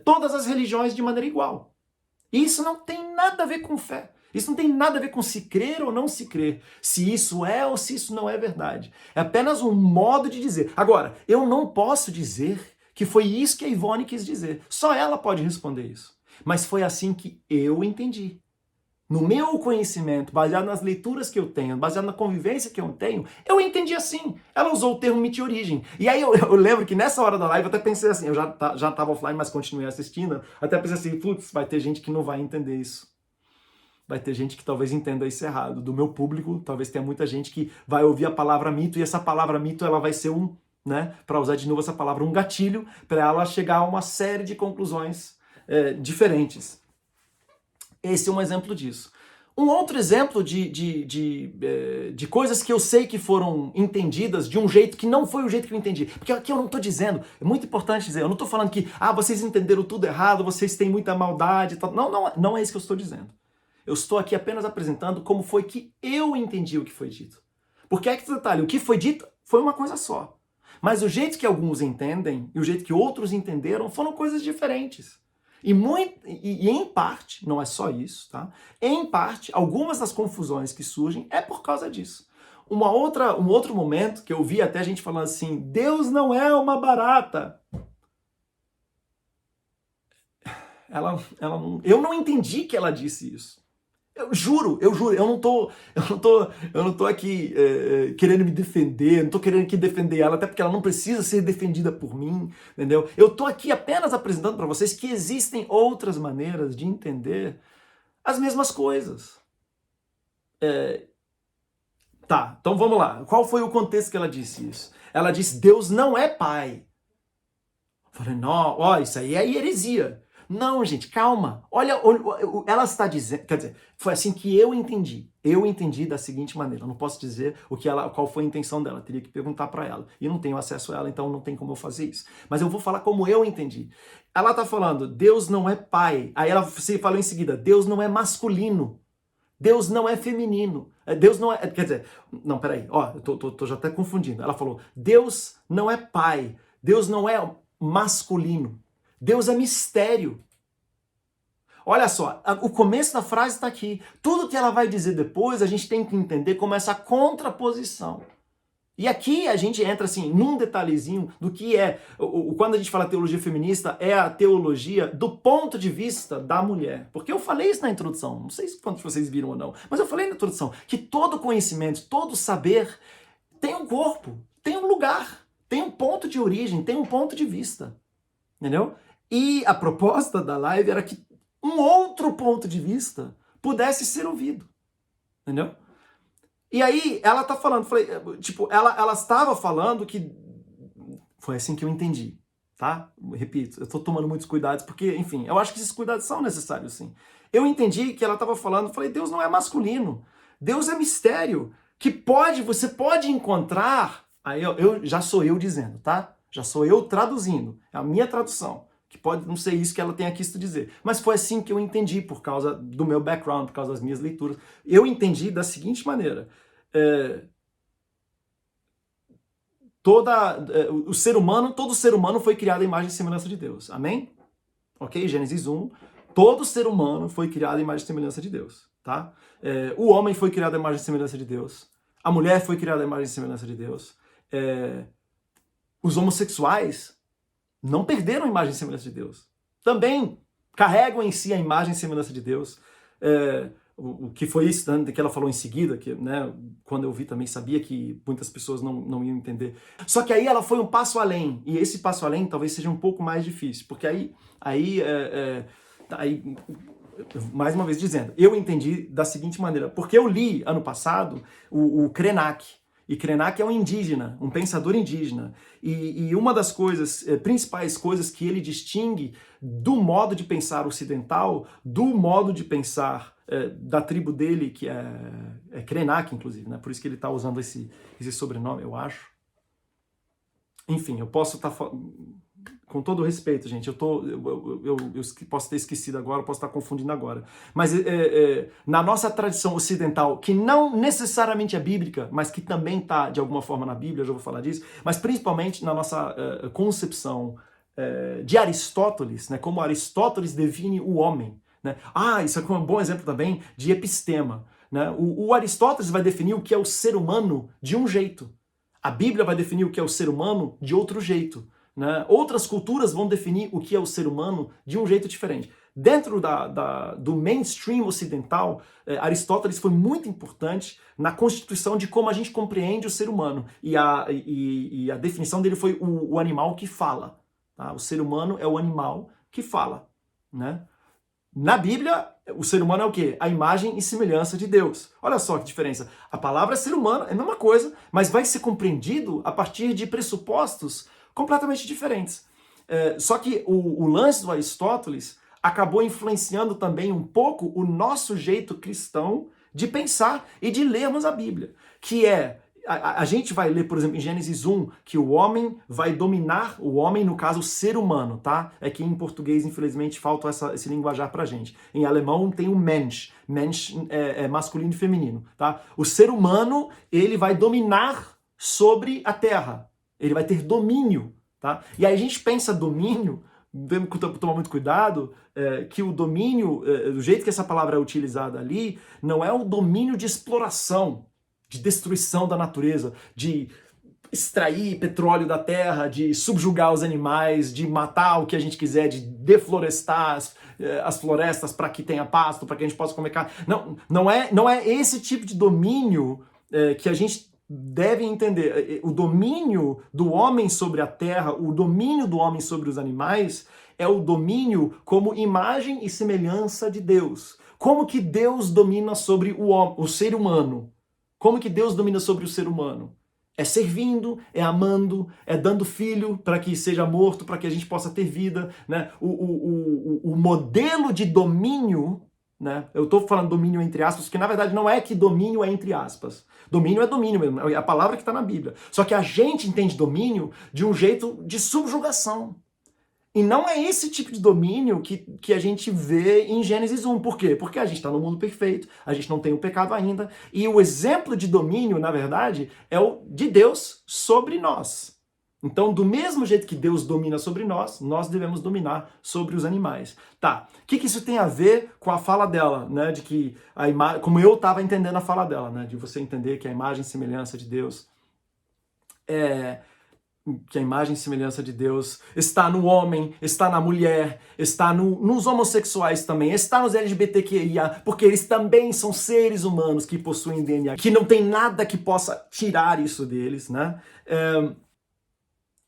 todas as religiões de maneira igual. Isso não tem nada a ver com fé. Isso não tem nada a ver com se crer ou não se crer, se isso é ou se isso não é verdade. É apenas um modo de dizer. Agora, eu não posso dizer que foi isso que a Ivone quis dizer. Só ela pode responder isso. Mas foi assim que eu entendi. no meu conhecimento, baseado nas leituras que eu tenho, baseado na convivência que eu tenho, eu entendi assim. Ela usou o termo mito e origem. E aí eu lembro que nessa hora da live eu até pensei assim, eu já estava offline, mas continuei assistindo, até pensei assim, putz, vai ter gente que não vai entender isso. Vai ter gente que talvez entenda isso errado. Do meu público, talvez tenha muita gente que vai ouvir a palavra mito, e essa palavra mito ela vai ser para usar de novo essa palavra, um gatilho para ela chegar a uma série de conclusões diferentes. Esse é um exemplo disso. Um outro exemplo de coisas que eu sei que foram entendidas de um jeito que não foi o jeito que eu entendi. Porque aqui eu não estou dizendo, é muito importante dizer, eu não estou falando que vocês entenderam tudo errado, vocês têm muita maldade. Tal. Não é isso que eu estou dizendo. Eu estou aqui apenas apresentando como foi que eu entendi o que foi dito. Porque é que detalhe, o que foi dito foi uma coisa só. Mas o jeito que alguns entendem e o jeito que outros entenderam foram coisas diferentes. E em parte, não é só isso, tá? Em parte, algumas das confusões que surgem é por causa disso. Um outro momento que eu vi até gente falando assim, Deus não é uma barata. Eu não entendi que ela disse isso. Eu juro, eu não tô aqui querendo me defender, não tô querendo aqui defender ela, até porque ela não precisa ser defendida por mim, entendeu? Eu tô aqui apenas apresentando para vocês que existem outras maneiras de entender as mesmas coisas. Tá, então vamos lá. Qual foi o contexto que ela disse isso? Ela disse, Deus não é pai. Eu falei, não, isso aí é heresia. Não, gente, calma. Olha, ela está dizendo, quer dizer, foi assim que eu entendi. Eu entendi da seguinte maneira. Eu não posso dizer qual foi a intenção dela. Eu teria que perguntar para ela. E não tenho acesso a ela, então não tem como eu fazer isso. Mas eu vou falar como eu entendi. Ela está falando, Deus não é pai. Aí ela falou em seguida, Deus não é masculino. Deus não é feminino. Deus não é. Quer dizer, não, peraí. Eu tô já até confundindo. Ela falou, Deus não é pai. Deus não é masculino. Deus é mistério. Olha só, o começo da frase está aqui. Tudo que ela vai dizer depois, a gente tem que entender como essa contraposição. E aqui a gente entra assim num detalhezinho do que é, quando a gente fala teologia feminista, é a teologia do ponto de vista da mulher. Porque eu falei isso na introdução, não sei quantos de vocês viram ou não, mas eu falei na introdução que todo conhecimento, todo saber tem um corpo, tem um lugar, tem um ponto de origem, tem um ponto de vista. Entendeu? E a proposta da live era que um outro ponto de vista pudesse ser ouvido. Entendeu? E aí, ela tá falando, ela estava falando que foi assim que eu entendi, tá? Repito, eu tô tomando muitos cuidados, porque, enfim, eu acho que esses cuidados são necessários, sim. Eu entendi que ela estava falando, falei, Deus não é masculino, Deus é mistério, que você pode encontrar, aí já sou eu dizendo, tá? Já sou eu traduzindo, é a minha tradução, que pode não ser isso que ela tenha quisto dizer, mas foi assim que eu entendi, por causa do meu background, por causa das minhas leituras. Eu entendi da seguinte maneira, todo ser humano foi criado à imagem e semelhança de Deus, amém? Ok? Gênesis 1, todo ser humano foi criado à imagem e semelhança de Deus, tá? O homem foi criado à imagem e semelhança de Deus, a mulher foi criada à imagem e semelhança de Deus, os homossexuais não perderam a imagem e semelhança de Deus. Também carregam em si a imagem e semelhança de Deus. O que foi isso que ela falou em seguida, que, né, quando eu vi também sabia que muitas pessoas não iam entender. Só que aí ela foi um passo além. E esse passo além talvez seja um pouco mais difícil. Porque aí mais uma vez dizendo, eu entendi da seguinte maneira. Porque eu li ano passado o Krenak. E Krenak é um indígena, um pensador indígena. E uma das principais coisas que ele distingue do modo de pensar ocidental, do modo de pensar da tribo dele, que é Krenak, inclusive, né? Por isso que ele está usando esse sobrenome, eu acho. Enfim, eu posso estar... Com todo respeito, gente, eu posso ter esquecido agora, eu posso estar confundindo agora. Mas na nossa tradição ocidental, que não necessariamente é bíblica, mas que também está, de alguma forma, na Bíblia, eu já vou falar disso, mas principalmente na nossa concepção de Aristóteles, né, como Aristóteles define o homem. Né? Isso é um bom exemplo também de epistema. Né? O Aristóteles vai definir o que é o ser humano de um jeito. A Bíblia vai definir o que é o ser humano de outro jeito. Né? Outras culturas vão definir o que é o ser humano de um jeito diferente. dentro do mainstream ocidental, Aristóteles foi muito importante na constituição de como a gente compreende o ser humano. E a definição dele foi o animal que fala. Tá? O ser humano é o animal que fala. Né? Na Bíblia, o ser humano é o quê? A imagem e semelhança de Deus. Olha só que diferença. A palavra ser humano é a mesma coisa, mas vai ser compreendido a partir de pressupostos completamente diferentes. Só que o lance do Aristóteles acabou influenciando também um pouco o nosso jeito cristão de pensar e de lermos a Bíblia, que é a gente vai ler, por exemplo, em Gênesis 1, que o homem vai dominar, o homem, no caso, o ser humano, tá? É que em português, infelizmente, falta esse linguajar pra gente. Em alemão tem o Mensch. Mensch é masculino e feminino, tá? O ser humano, ele vai dominar sobre a terra. Ele vai ter domínio, tá? E aí a gente pensa domínio, temos que tomar muito cuidado, que o domínio, do jeito que essa palavra é utilizada ali, não é o domínio de exploração, de destruição da natureza, de extrair petróleo da terra, de subjugar os animais, de matar o que a gente quiser, de deflorestar as florestas para que tenha pasto, para que a gente possa comer carne. Não é esse tipo de domínio que a gente deve entender. O domínio do homem sobre a terra, o domínio do homem sobre os animais, é o domínio como imagem e semelhança de Deus. Como que Deus domina sobre o ser humano? Como que Deus domina sobre o ser humano? É servindo, é amando, é dando filho para que seja morto, para que a gente possa ter vida. Né? O modelo de domínio, né? Eu estou falando domínio entre aspas, porque na verdade não é que domínio é entre aspas. Domínio é domínio mesmo, é a palavra que está na Bíblia. Só que a gente entende domínio de um jeito de subjugação. E não é esse tipo de domínio que a gente vê em Gênesis 1. Por quê? Porque a gente está no mundo perfeito, a gente não tem o pecado ainda, e o exemplo de domínio, na verdade, é o de Deus sobre nós. Então, do mesmo jeito que Deus domina sobre nós, nós devemos dominar sobre os animais. Tá, o que isso tem a ver com a fala dela, né? De que a imagem, como eu estava entendendo a fala dela, né? De você entender que a imagem e semelhança de Deus que a imagem e semelhança de Deus está no homem, está na mulher, está nos homossexuais também, está nos LGBTQIA, porque eles também são seres humanos que possuem DNA, que não tem nada que possa tirar isso deles, né?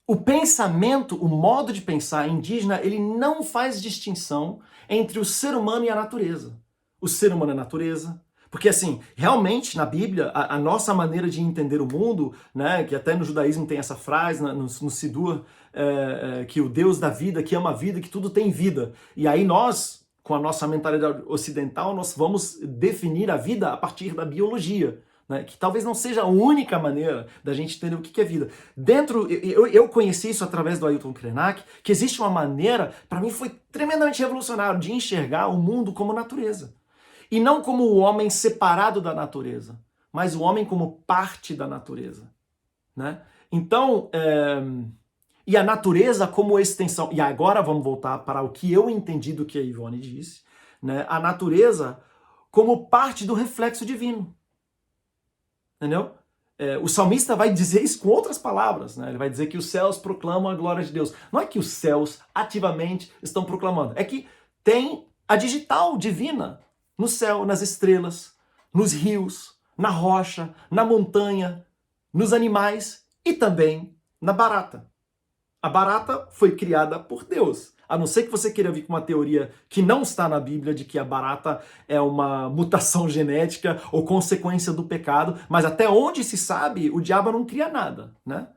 O pensamento, o modo de pensar indígena, ele não faz distinção entre o ser humano e a natureza. O ser humano é natureza. Porque, assim, realmente, na Bíblia, a nossa maneira de entender o mundo, né, que até no judaísmo tem essa frase, no Sidur, que o Deus da vida, que ama a vida, que tudo tem vida. E aí nós, com a nossa mentalidade ocidental, nós vamos definir a vida a partir da biologia. Né, que talvez não seja a única maneira da gente entender o que é vida. Eu conheci isso através do Ailton Krenak, que existe uma maneira, para mim foi tremendamente revolucionário, de enxergar o mundo como natureza. E não como o homem separado da natureza, mas o homem como parte da natureza. Né? Então, e a natureza como extensão. E agora vamos voltar para o que eu entendi do que a Ivone disse. Né? A natureza como parte do reflexo divino. Entendeu? O salmista vai dizer isso com outras palavras, né? Ele vai dizer que os céus proclamam a glória de Deus. Não é que os céus ativamente estão proclamando, é que tem a digital divina no céu, nas estrelas, nos rios, na rocha, na montanha, nos animais e também na barata. A barata foi criada por Deus. A não ser que você queira vir com uma teoria que não está na Bíblia de que a barata é uma mutação genética ou consequência do pecado, mas até onde se sabe, o diabo não cria nada, né?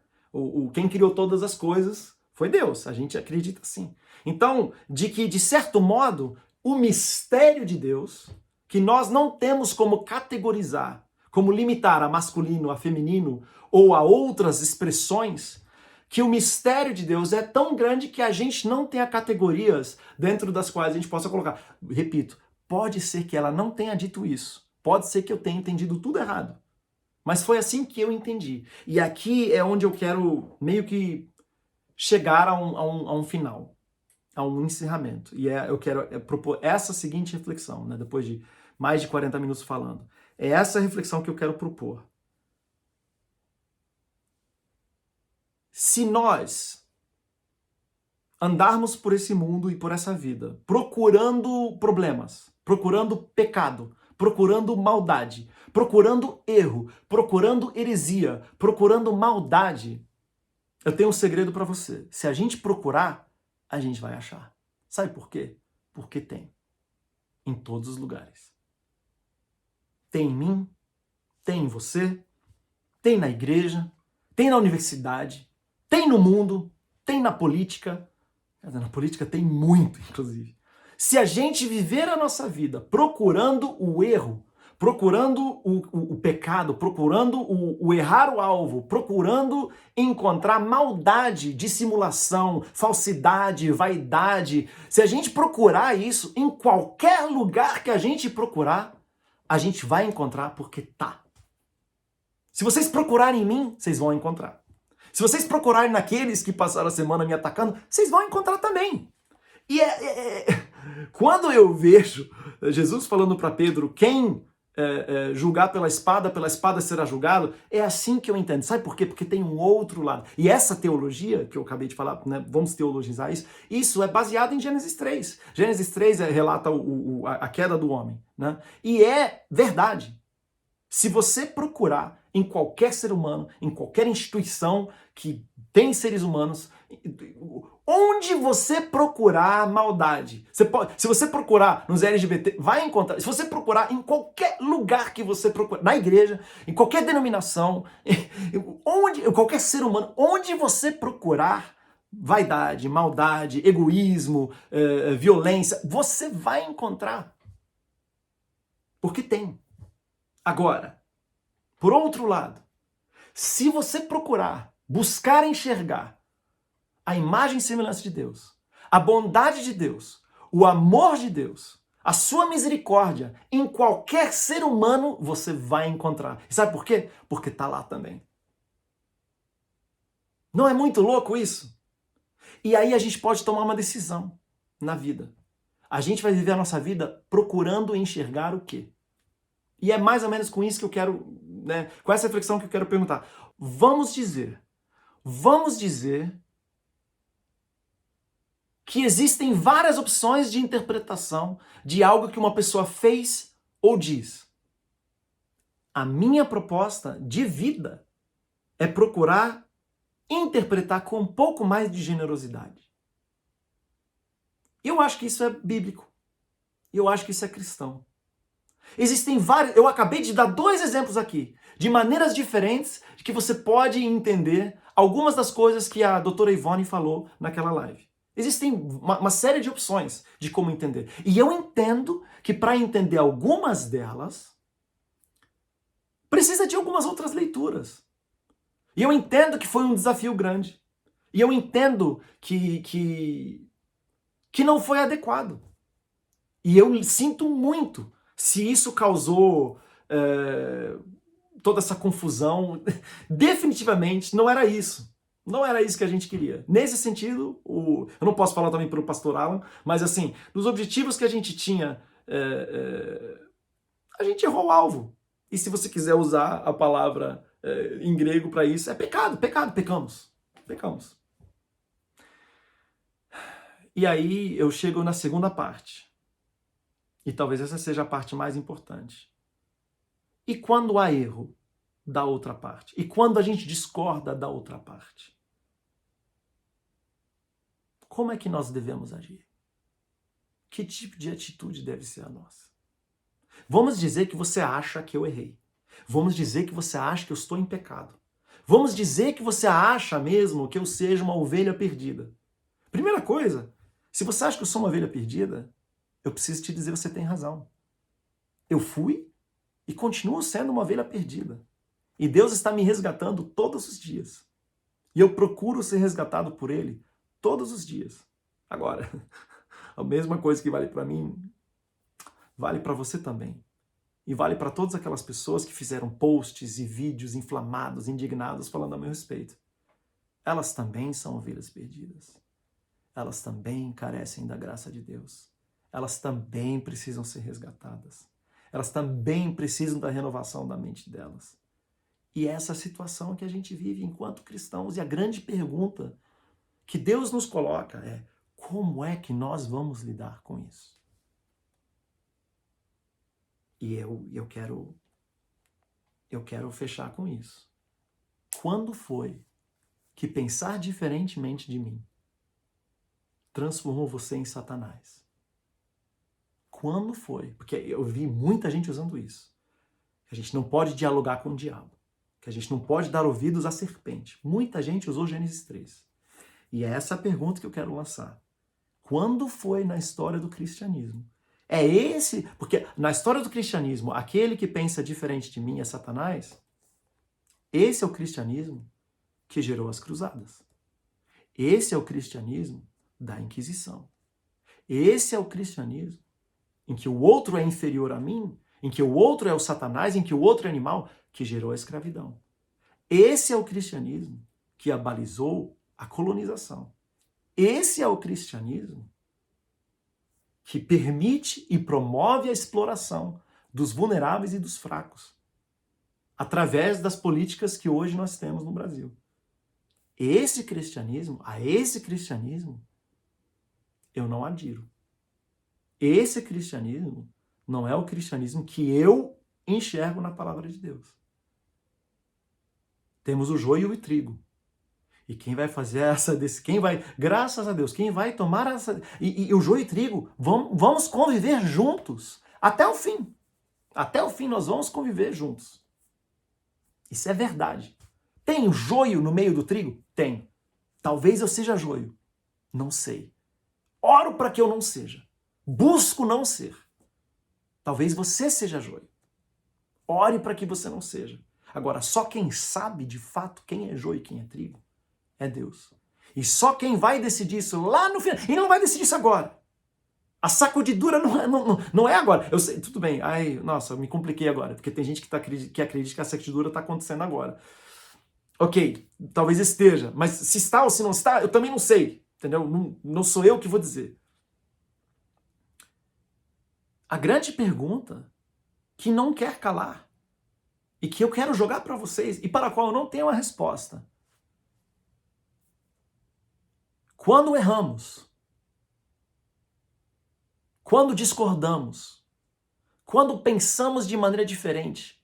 Quem criou todas as coisas foi Deus, a gente acredita assim. Então, de que, de certo modo, o mistério de Deus, que nós não temos como categorizar, como limitar a masculino, a feminino ou a outras expressões, que o mistério de Deus é tão grande que a gente não tenha categorias dentro das quais a gente possa colocar. Repito, pode ser que ela não tenha dito isso. Pode ser que eu tenha entendido tudo errado. Mas foi assim que eu entendi. E aqui é onde eu quero meio que chegar a um final, a um encerramento. E eu quero propor essa seguinte reflexão, né, depois de mais de 40 minutos falando. É essa reflexão que eu quero propor. Se nós andarmos por esse mundo e por essa vida, procurando problemas, procurando pecado, procurando maldade, procurando erro, procurando heresia, procurando maldade, eu tenho um segredo para você. Se a gente procurar, a gente vai achar. Sabe por quê? Porque tem. Em todos os lugares. Tem em mim, tem em você, tem na igreja, tem na universidade, tem no mundo, tem na política. Na política tem muito, inclusive. Se a gente viver a nossa vida procurando o erro, procurando o pecado, procurando o errar o alvo, procurando encontrar maldade, dissimulação, falsidade, vaidade, se a gente procurar isso em qualquer lugar que a gente procurar, a gente vai encontrar porque tá. Se vocês procurarem em mim, vocês vão encontrar. Se vocês procurarem naqueles que passaram a semana me atacando, vocês vão encontrar também. E quando eu vejo Jesus falando para Pedro, quem julgar pela espada será julgado, é assim que eu entendo. Sabe por quê? Porque tem um outro lado. E essa teologia que eu acabei de falar, né, vamos teologizar isso é baseado em Gênesis 3. Gênesis 3 relata a queda do homem. Né? E é verdade. Se você procurar em qualquer ser humano, em qualquer instituição que tem seres humanos, onde você procurar maldade, se você procurar nos LGBT, vai encontrar. Se você procurar em qualquer lugar que você procurar, na igreja, em qualquer denominação, em qualquer ser humano, onde você procurar vaidade, maldade, egoísmo, violência, você vai encontrar. Porque tem. Agora, por outro lado, se você procurar, buscar enxergar a imagem e semelhança de Deus, a bondade de Deus, o amor de Deus, a sua misericórdia em qualquer ser humano, você vai encontrar. E sabe por quê? Porque está lá também. Não é muito louco isso? E aí a gente pode tomar uma decisão na vida. A gente vai viver a nossa vida procurando enxergar o quê? E é mais ou menos com isso que eu quero, né, com essa reflexão que eu quero perguntar. Vamos dizer que existem várias opções de interpretação de algo que uma pessoa fez ou diz. A minha proposta de vida é procurar interpretar com um pouco mais de generosidade. Eu acho que isso é bíblico. Eu acho que isso é cristão. Existem vários, eu acabei de dar 2 exemplos aqui, de maneiras diferentes de que você pode entender algumas das coisas que a doutora Ivone falou naquela live. Existem uma série de opções de como entender. E eu entendo que para entender algumas delas, precisa de algumas outras leituras. E eu entendo que foi um desafio grande. E eu entendo que não foi adequado. E eu sinto muito se isso causou toda essa confusão. Definitivamente não era isso. Não era isso que a gente queria. Nesse sentido, eu não posso falar também pelo pastor Alan, mas assim, nos objetivos que a gente tinha, a gente errou o alvo. E se você quiser usar a palavra em grego para isso, é pecado, pecamos. Pecamos. E aí eu chego na segunda parte. E talvez essa seja a parte mais importante. E quando há erro da outra parte? E quando a gente discorda da outra parte? Como é que nós devemos agir? Que tipo de atitude deve ser a nossa? Vamos dizer que você acha que eu errei. Vamos dizer que você acha que eu estou em pecado. Vamos dizer que você acha mesmo que eu seja uma ovelha perdida. Primeira coisa, se você acha que eu sou uma ovelha perdida, eu preciso te dizer que você tem razão. Eu fui e continuo sendo uma ovelha perdida. E Deus está me resgatando todos os dias. E eu procuro ser resgatado por Ele todos os dias. Agora, a mesma coisa que vale para mim, vale para você também. E vale para todas aquelas pessoas que fizeram posts e vídeos inflamados, indignados, falando a meu respeito. Elas também são ovelhas perdidas. Elas também carecem da graça de Deus. Elas também precisam ser resgatadas. Elas também precisam da renovação da mente delas. E essa situação que a gente vive enquanto cristãos. E a grande pergunta que Deus nos coloca é: como é que nós vamos lidar com isso? E eu quero fechar com isso. Quando foi que pensar diferentemente de mim transformou você em Satanás? Quando foi? Porque eu vi muita gente usando isso. Que a gente não pode dialogar com o diabo. Que a gente não pode dar ouvidos à serpente. Muita gente usou Gênesis 3. E é essa a pergunta que eu quero lançar. Quando foi na história do cristianismo? É esse, porque na história do cristianismo, aquele que pensa diferente de mim é Satanás. Esse é o cristianismo que gerou as cruzadas. Esse é o cristianismo da Inquisição. Esse é o cristianismo em que o outro é inferior a mim, em que o outro é o Satanás, em que o outro é animal, que gerou a escravidão. Esse é o cristianismo que abalizou a colonização. Esse é o cristianismo que permite e promove a exploração dos vulneráveis e dos fracos, através das políticas que hoje nós temos no Brasil. A esse cristianismo, eu não adiro. Esse cristianismo não é o cristianismo que eu enxergo na palavra de Deus. Temos o joio e o trigo. E quem vai fazer graças a Deus, quem vai tomar essa... E o joio e o trigo, vamos conviver juntos, até o fim. Até o fim nós vamos conviver juntos. Isso é verdade. Tem joio no meio do trigo? Tem. Talvez eu seja joio. Não sei. Oro para que eu não seja. Busco não ser. Talvez você seja joio. Ore para que você não seja. Agora, só quem sabe de fato quem é joio e quem é trigo é Deus. E só quem vai decidir isso lá no final. E não vai decidir isso agora. A sacudidura não é agora. Eu sei, tudo bem. Ai, nossa, eu me compliquei agora. Porque tem gente que acredita que a sacudidura está acontecendo agora. Ok, talvez esteja. Mas se está ou se não está, eu também não sei. Entendeu? Não sou eu que vou dizer. A grande pergunta que não quer calar e que eu quero jogar para vocês e para a qual eu não tenho uma resposta. Quando erramos, quando discordamos, quando pensamos de maneira diferente,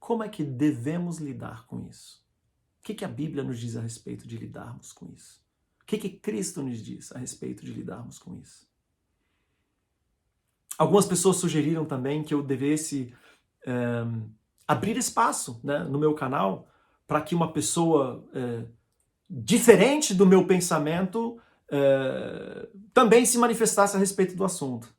como é que devemos lidar com isso? O que a Bíblia nos diz a respeito de lidarmos com isso? O que Cristo nos diz a respeito de lidarmos com isso? Algumas pessoas sugeriram também que eu devesse abrir espaço, né, no meu canal para que uma pessoa diferente do meu pensamento também se manifestasse a respeito do assunto.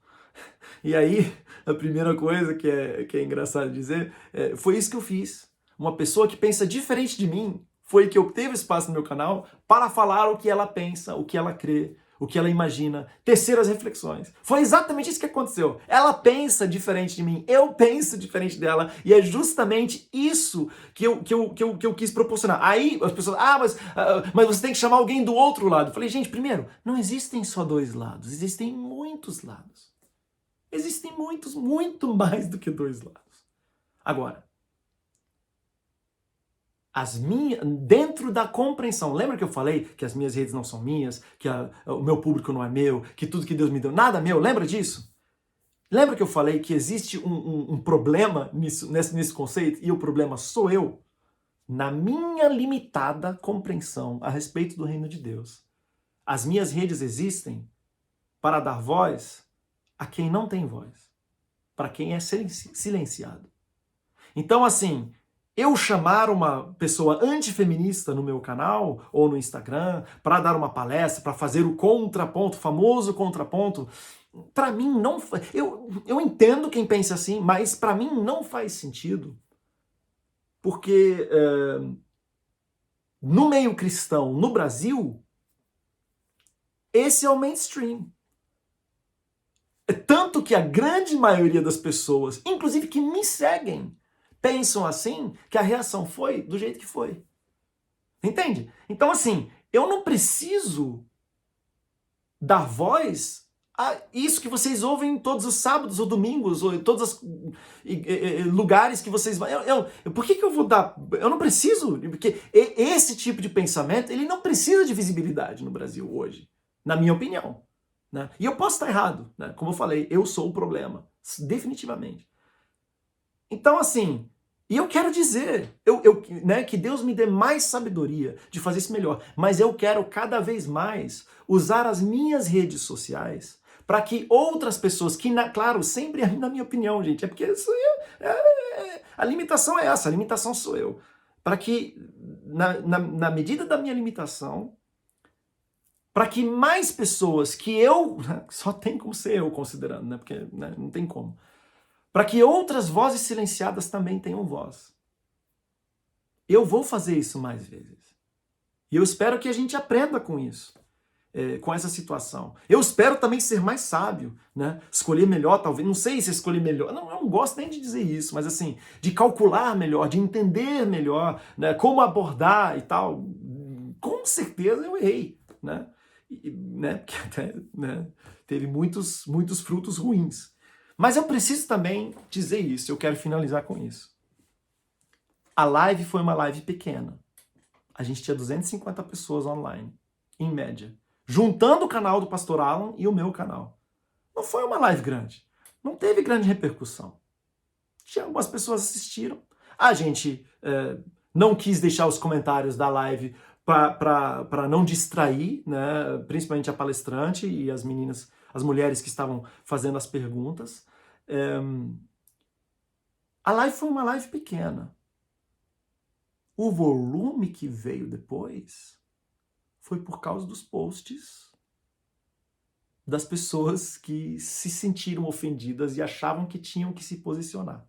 E aí, a primeira coisa que é engraçado dizer, foi isso que eu fiz. Uma pessoa que pensa diferente de mim foi que obteve espaço no meu canal para falar o que ela pensa, o que ela crê, o que ela imagina, tecer as reflexões. Foi exatamente isso que aconteceu. Ela pensa diferente de mim, eu penso diferente dela, e é justamente isso que eu quis proporcionar. Aí as pessoas, mas você tem que chamar alguém do outro lado. Eu falei, gente, primeiro, não existem só dois lados, existem muitos lados. Existem muitos, muito mais do que dois lados. Agora, dentro da compreensão, lembra que eu falei que as minhas redes não são minhas, que o meu público não é meu, que tudo que Deus me deu, nada é meu, lembra disso? Lembra que eu falei que existe um problema nesse conceito, e o problema sou eu? Na minha limitada compreensão a respeito do reino de Deus, as minhas redes existem para dar voz a quem não tem voz, para quem é silenciado. Então, assim, eu chamar uma pessoa antifeminista no meu canal ou no Instagram para dar uma palestra, para fazer o contraponto, o famoso contraponto, para mim não... Eu entendo quem pensa assim, mas para mim não faz sentido. Porque no meio cristão, no Brasil, esse é o mainstream. Tanto que a grande maioria das pessoas, inclusive que me seguem, pensam assim, que a reação foi do jeito que foi. Entende? Então, assim, eu não preciso dar voz isso que vocês ouvem todos os sábados ou domingos, ou em todos os lugares que vocês vão. Por que eu vou dar? Eu não preciso, porque esse tipo de pensamento, ele não precisa de visibilidade no Brasil hoje, na minha opinião. Né? E eu posso estar errado, né? Como eu falei, eu sou o problema, definitivamente. Então, assim, e eu quero dizer, né, que Deus me dê mais sabedoria de fazer isso melhor, mas eu quero cada vez mais usar as minhas redes sociais para que outras pessoas, claro, sempre na minha opinião, gente, é porque isso a limitação é essa, a limitação sou eu, para que, na medida da minha limitação, para que mais pessoas que eu, só tem como ser eu considerando, né, porque né, não tem como, para que outras vozes silenciadas também tenham voz. Eu vou fazer isso mais vezes. E eu espero que a gente aprenda com isso, com essa situação. Eu espero também ser mais sábio, né? Escolher melhor, talvez, não sei se escolher melhor, não, eu não gosto nem de dizer isso, mas assim, de calcular melhor, de entender melhor, né? Como abordar e tal. Com certeza eu errei, né? Né? Porque até, né? Teve muitos frutos ruins. Mas eu preciso também dizer isso, eu quero finalizar com isso. A live foi uma live pequena. A gente tinha 250 pessoas online, em média. Juntando o canal do Pastor Alan e o meu canal. Não foi uma live grande. Não teve grande repercussão. Tinha algumas pessoas assistiram. A gente não quis deixar os comentários da live para não distrair, né, principalmente a palestrante e as meninas, as mulheres que estavam fazendo as perguntas. A live foi uma live pequena. O volume que veio depois foi por causa dos posts das pessoas que se sentiram ofendidas e achavam que tinham que se posicionar.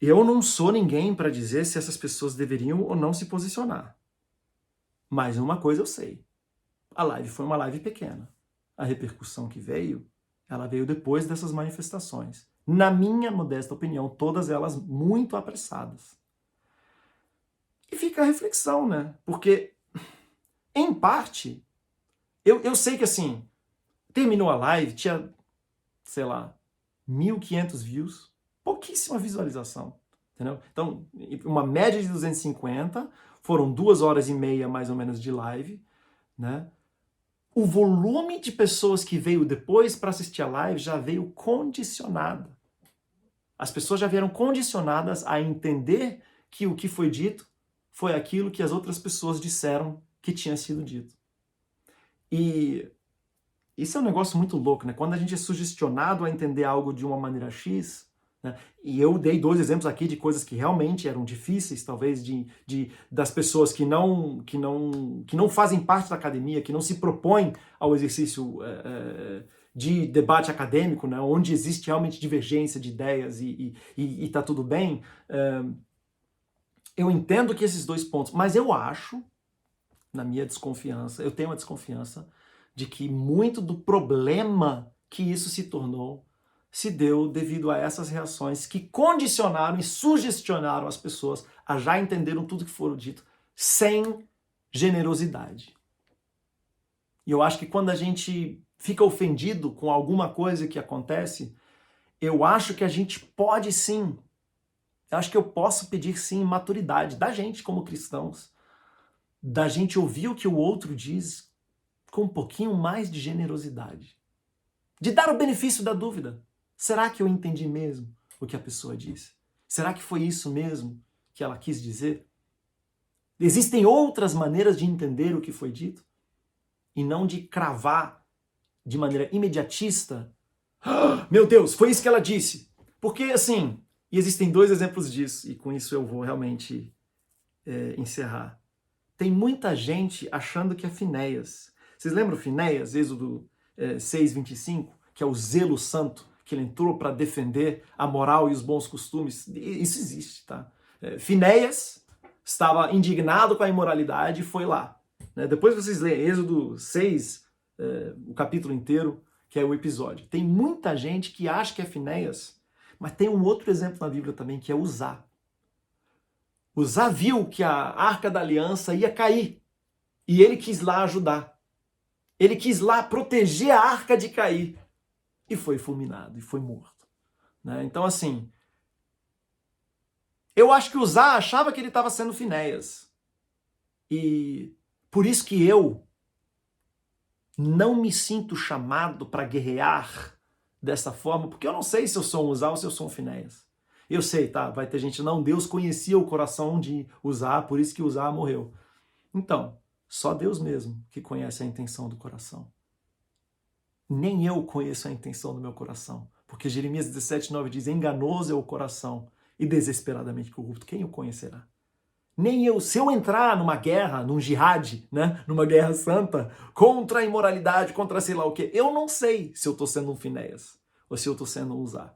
Eu não sou ninguém para dizer se essas pessoas deveriam ou não se posicionar. Mas uma coisa eu sei. A live foi uma live pequena. A repercussão que veio, ela veio depois dessas manifestações. Na minha modesta opinião, todas elas muito apressadas. E fica a reflexão, né? Porque, em parte, eu sei que assim, terminou a live, tinha, sei lá, 1.500 views, pouquíssima visualização, entendeu? Então, uma média de 250, foram 2h30 mais ou menos de live, né? O volume de pessoas que veio depois para assistir a live já veio condicionado. As pessoas já vieram condicionadas a entender que o que foi dito foi aquilo que as outras pessoas disseram que tinha sido dito. E isso é um negócio muito louco, né? Quando a gente é sugestionado a entender algo de uma maneira X, né? E eu dei 2 exemplos aqui de coisas que realmente eram difíceis, talvez, das pessoas que não fazem parte da academia, que não se propõem ao exercício de debate acadêmico, né? Onde existe realmente divergência de ideias e tá tudo bem. Eu entendo que esses 2 pontos, mas eu acho, na minha desconfiança, eu tenho uma desconfiança de que muito do problema que isso se tornou se deu devido a essas reações que condicionaram e sugestionaram as pessoas a já entenderam tudo que foi dito sem generosidade. E eu acho que quando a gente fica ofendido com alguma coisa que acontece, eu acho que a gente pode sim, eu acho que eu posso pedir sim maturidade da gente como cristãos, da gente ouvir o que o outro diz com um pouquinho mais de generosidade. De dar o benefício da dúvida. Será que eu entendi mesmo o que a pessoa disse? Será que foi isso mesmo que ela quis dizer? Existem outras maneiras de entender o que foi dito? E não de cravar de maneira imediatista. Ah, meu Deus, foi isso que ela disse. Porque, assim, e existem 2 exemplos disso, e com isso eu vou realmente encerrar. Tem muita gente achando que é Finéias. Vocês lembram Finéias, Êxodo 6:25, que é o zelo santo, que ele entrou para defender a moral e os bons costumes? Isso existe, tá? Finéias estava indignado com a imoralidade e foi lá. Depois vocês leem Êxodo 6, o capítulo inteiro, que é o episódio. Tem muita gente que acha que é Finéias, mas tem um outro exemplo na Bíblia também, que é Uzá. Uzá viu que a Arca da Aliança ia cair e ele quis lá ajudar. Ele quis lá proteger a arca de cair e foi fulminado, e foi morto. Né? Então, assim, eu acho que Uzá achava que ele estava sendo Finéias. E por isso que eu não me sinto chamado para guerrear dessa forma, porque eu não sei se eu sou um Uzá ou se eu sou um Finéias. Eu sei, tá? Vai ter gente, não, Deus conhecia o coração de Uzá, por isso que Uzá morreu. Então, só Deus mesmo que conhece a intenção do coração. Nem eu conheço a intenção do meu coração, porque Jeremias 17:9 diz, enganoso é o coração e desesperadamente corrupto, quem o conhecerá? Nem eu, se eu entrar numa guerra, num jihad, né, numa guerra santa, contra a imoralidade, contra sei lá o quê, eu não sei se eu estou sendo um Finéias ou se eu estou sendo um Uzá.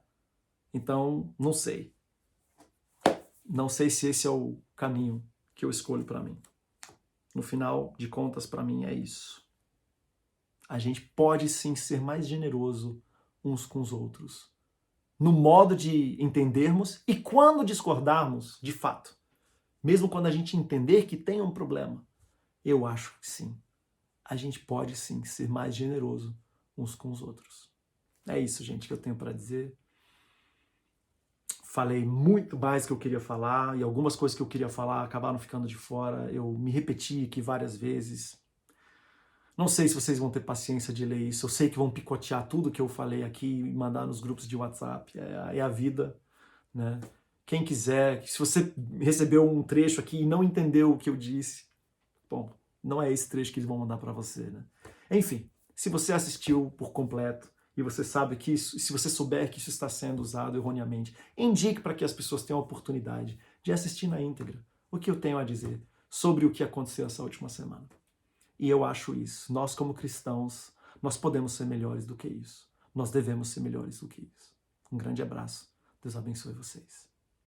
Então, não sei. Não sei se esse é o caminho que eu escolho para mim. No final de contas, para mim é isso. A gente pode sim ser mais generoso uns com os outros, no modo de entendermos e quando discordarmos, de fato. Mesmo quando a gente entender que tem um problema, eu acho que sim. A gente pode sim ser mais generoso uns com os outros. É isso, gente, que eu tenho para dizer. Falei muito mais que eu queria falar e algumas coisas que eu queria falar acabaram ficando de fora. Eu me repeti aqui várias vezes. Não sei se vocês vão ter paciência de ler isso. Eu sei que vão picotear tudo que eu falei aqui e mandar nos grupos de WhatsApp. É a vida, né? Quem quiser, se você recebeu um trecho aqui e não entendeu o que eu disse, bom, não é esse trecho que eles vão mandar para você, né? Enfim, se você assistiu por completo e você sabe que isso, se você souber que isso está sendo usado erroneamente, indique para que as pessoas tenham a oportunidade de assistir na íntegra o que eu tenho a dizer sobre o que aconteceu essa última semana. E eu acho isso. Nós, como cristãos, nós podemos ser melhores do que isso. Nós devemos ser melhores do que isso. Um grande abraço. Deus abençoe vocês.